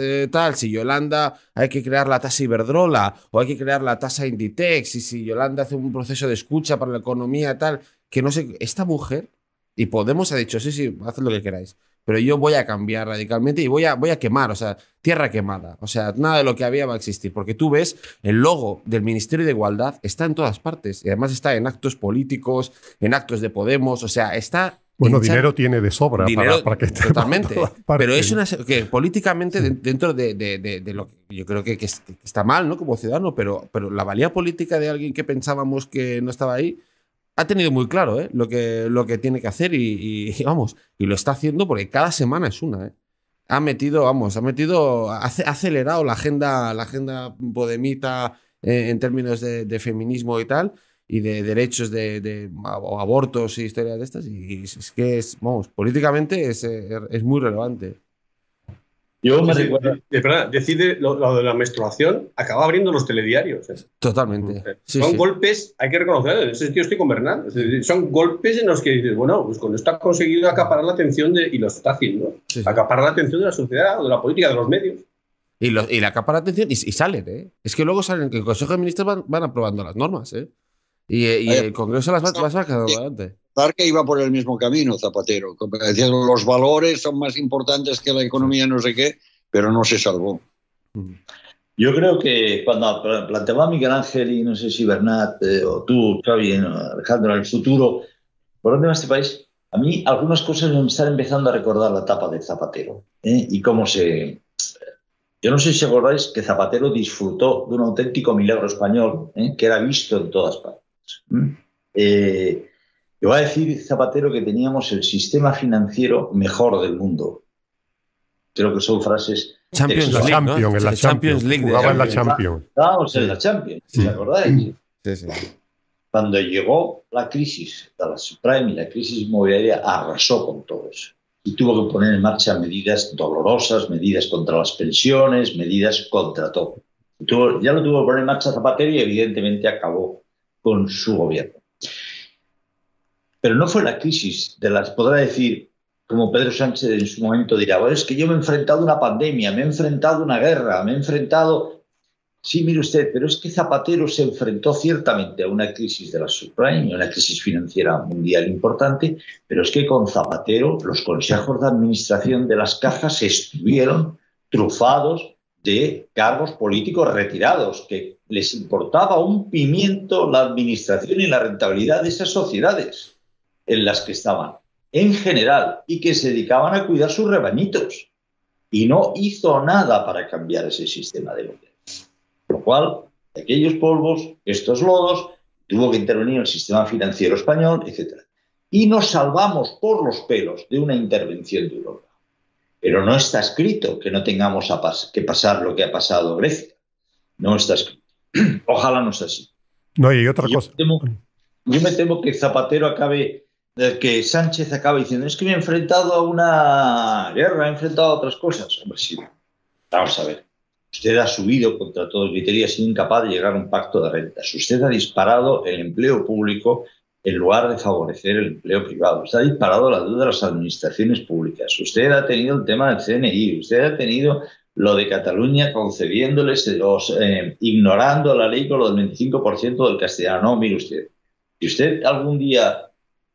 si Yolanda hay que crear la tasa Iberdrola o hay que crear la tasa Inditex, y si Yolanda hace un proceso de escucha para la economía tal, que no sé, esta mujer, y Podemos ha dicho, sí, haced lo que queráis, pero yo voy a cambiar radicalmente y voy a quemar, o sea, tierra quemada. O sea, nada de lo que había va a existir, porque tú ves el logo del Ministerio de Igualdad está en todas partes y además está en actos políticos, en actos de Podemos, o sea, está... Bueno, dinero tiene de sobra dinero, para que esté totalmente. Pero es una que políticamente, dentro de lo que yo creo que está mal, ¿no? Como ciudadano, pero la valía política de alguien que pensábamos que no estaba ahí ha tenido muy claro lo que tiene que hacer y vamos, y lo está haciendo porque cada semana es una. Ha acelerado la agenda podemita en términos de feminismo y tal, y de derechos o abortos y historias de estas, y es que vamos, políticamente es muy relevante. Yo me recuerdo... Decide lo de la menstruación, acaba abriendo los telediarios. Totalmente. Son golpes, hay que reconocerlo, en ese sentido estoy con Bernal. Es decir, son golpes en los que dices, bueno, pues con esto ha conseguido acaparar la atención y lo está haciendo, acaparar la atención de la sociedad, de la política, de los medios. Y le acapara la atención y salen, ¿eh? Es que luego salen, que el Consejo de Ministros van aprobando las normas, ¿eh? Y el Congreso las va sacando adelante. Que iba por el mismo camino, Zapatero. Decía, los valores son más importantes que la economía, no sé qué, pero no se salvó. Yo creo que cuando planteaba Miguel Ángel y no sé si Bernat o tú, Xavi, Alejandro, en el futuro, ¿por dónde va este país? A mí algunas cosas me están empezando a recordar la etapa de Zapatero, y cómo se... Yo no sé si acordáis que Zapatero disfrutó de un auténtico milagro español, que era visto en todas partes. Yo voy a decir, Zapatero, que teníamos el sistema financiero mejor del mundo. Creo que son frases... Champions League. Jugaba en la Champions. Estábamos en la Champions, ¿os acordáis? Sí. Cuando llegó la crisis de la subprime y la crisis inmobiliaria, arrasó con todo eso. Y tuvo que poner en marcha medidas dolorosas, medidas contra las pensiones, medidas contra todo. Ya lo tuvo que poner en marcha Zapatero y evidentemente acabó con su gobierno. Pero no fue la crisis de las... Podrá decir, como Pedro Sánchez en su momento dirá, bueno, es que yo me he enfrentado a una pandemia, me he enfrentado a una guerra, me he enfrentado... Sí, mire usted, pero es que Zapatero se enfrentó ciertamente a una crisis de la subprime, a una crisis financiera mundial importante, pero es que con Zapatero los consejos de administración de las cajas estuvieron trufados de cargos políticos retirados, que les importaba un pimiento la administración y la rentabilidad de esas sociedades en las que estaban, en general, y que se dedicaban a cuidar sus rebañitos. Y no hizo nada para cambiar ese sistema de gobierno. Por lo cual, aquellos polvos, estos lodos, tuvo que intervenir el sistema financiero español, etc. Y nos salvamos por los pelos de una intervención de Europa. Pero no está escrito que no tengamos que pasar lo que ha pasado en Grecia. No está escrito. Ojalá no sea así. No, y otra cosa. Yo me temo que Zapatero que Sánchez acabe diciendo, es que me he enfrentado a una guerra, he enfrentado a otras cosas. Hombre, sí. Vamos a ver. Usted ha subido contra todo criterio y ha sido incapaz de llegar a un pacto de rentas. Usted ha disparado el empleo público en lugar de favorecer el empleo privado. Usted ha disparado la deuda de las administraciones públicas. Usted ha tenido el tema del CNI. Usted ha tenido lo de Cataluña concediéndoles, ignorando la ley con lo del 25% del castellano. No, mire usted. Si usted algún día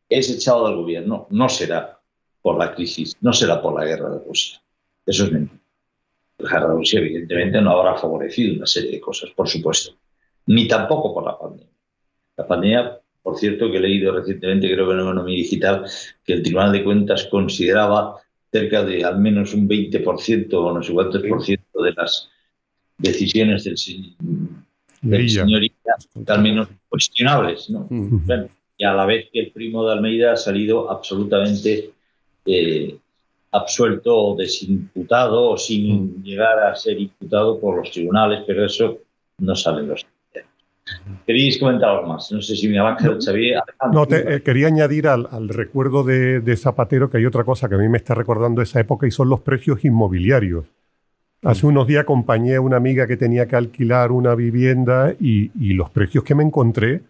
es echado del gobierno, no será por la crisis, no será por la guerra de Rusia. Eso es mentira. La guerra de Rusia, evidentemente, no habrá favorecido una serie de cosas, por supuesto. ni tampoco por la pandemia. La pandemia, por cierto, que he leído recientemente, creo que en Economía Digital, que el Tribunal de Cuentas consideraba cerca de al menos un 20% o no sé cuántos por ciento de las decisiones del señor Illa, al menos cuestionables, ¿no? Bueno, y a la vez que el primo de Almeida ha salido absolutamente absuelto o desimputado o sin llegar a ser imputado por los tribunales, pero eso no sale en los criterios. ¿Queréis comentar algo más? No sé si Miguel Ángel, Xavier... No, quería añadir al recuerdo de Zapatero que hay otra cosa que a mí me está recordando esa época y son los precios inmobiliarios. Hace unos días acompañé a una amiga que tenía que alquilar una vivienda y los precios que me encontré,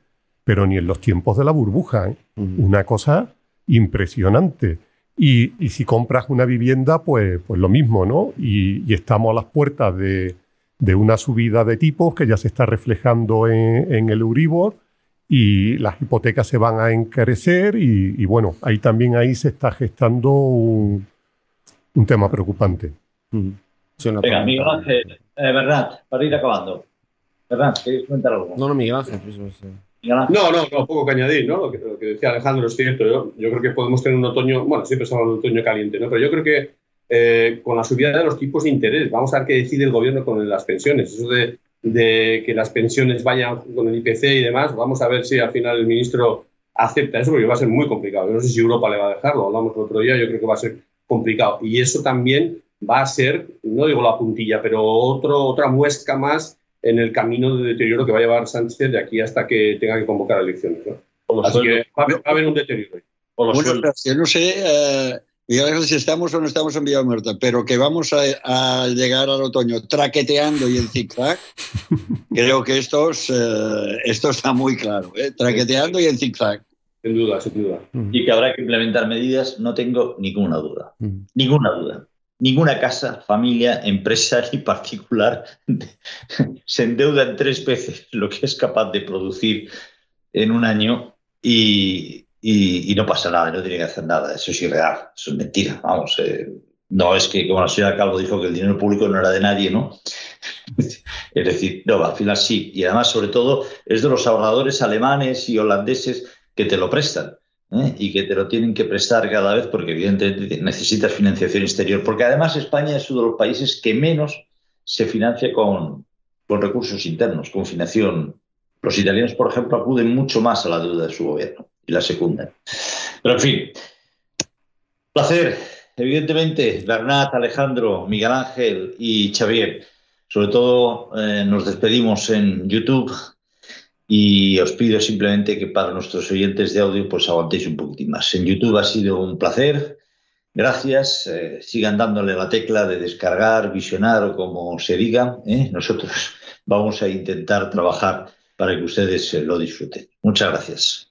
pero ni en los tiempos de la burbuja, ¿eh? Una cosa impresionante. Y si compras una vivienda, pues lo mismo, ¿no? Y estamos a las puertas de una subida de tipos que ya se está reflejando en el Euribor y las hipotecas se van a encarecer y bueno, ahí se está gestando un tema preocupante. Venga, Miguel Ángel, Bernat, para ir acabando. Bernat, ¿queréis comentar algo? No, Miguel Ángel. No, poco que añadir, ¿no? Lo que decía Alejandro es cierto. Yo creo que podemos tener un otoño, bueno, siempre se habla de un otoño caliente, ¿no? Pero yo creo que con la subida de los tipos de interés, vamos a ver qué decide el gobierno con las pensiones. Eso de que las pensiones vayan con el IPC y demás, vamos a ver si al final el ministro acepta eso, porque va a ser muy complicado. Yo no sé si Europa le va a dejar, lo hablamos el otro día, yo creo que va a ser complicado. Y eso también va a ser, no digo la puntilla, pero otra muesca más en el camino de deterioro que va a llevar Sánchez de aquí hasta que tenga que convocar elecciones, ¿no? Así que va a haber un deterioro. Bueno, yo no sé, Miguel, si estamos o no estamos en Villamuerta, pero que vamos a llegar al otoño traqueteando y en zigzag, creo que esto está muy claro, ¿eh? Traqueteando y en zigzag. Sin duda, sin duda. Y que habrá que implementar medidas, no tengo ninguna duda. Ninguna duda. Ninguna casa, familia, empresa ni particular se endeuda en 3 veces lo que es capaz de producir en un año y no pasa nada, no tiene que hacer nada. Eso es irreal, eso es mentira. Vamos, no es que, como la señora Calvo dijo, que el dinero público no era de nadie, ¿no? Es decir, no, al final sí. Y además, sobre todo, es de los ahorradores alemanes y holandeses que te lo prestan. Y que te lo tienen que prestar cada vez porque evidentemente necesitas financiación exterior, porque además España es uno de los países que menos se financia con recursos internos, con financiación. Los italianos, por ejemplo, acuden mucho más a la deuda de su gobierno y la secundan. Pero en fin, placer, evidentemente, Bernat, Alejandro, Miguel Ángel y Xavier. Sobre todo nos despedimos en YouTube. Y os pido simplemente que para nuestros oyentes de audio pues aguantéis un poquitín más. En YouTube ha sido un placer. Gracias. Sigan dándole la tecla de descargar, visionar o como se diga. Nosotros vamos a intentar trabajar para que ustedes lo disfruten. Muchas gracias.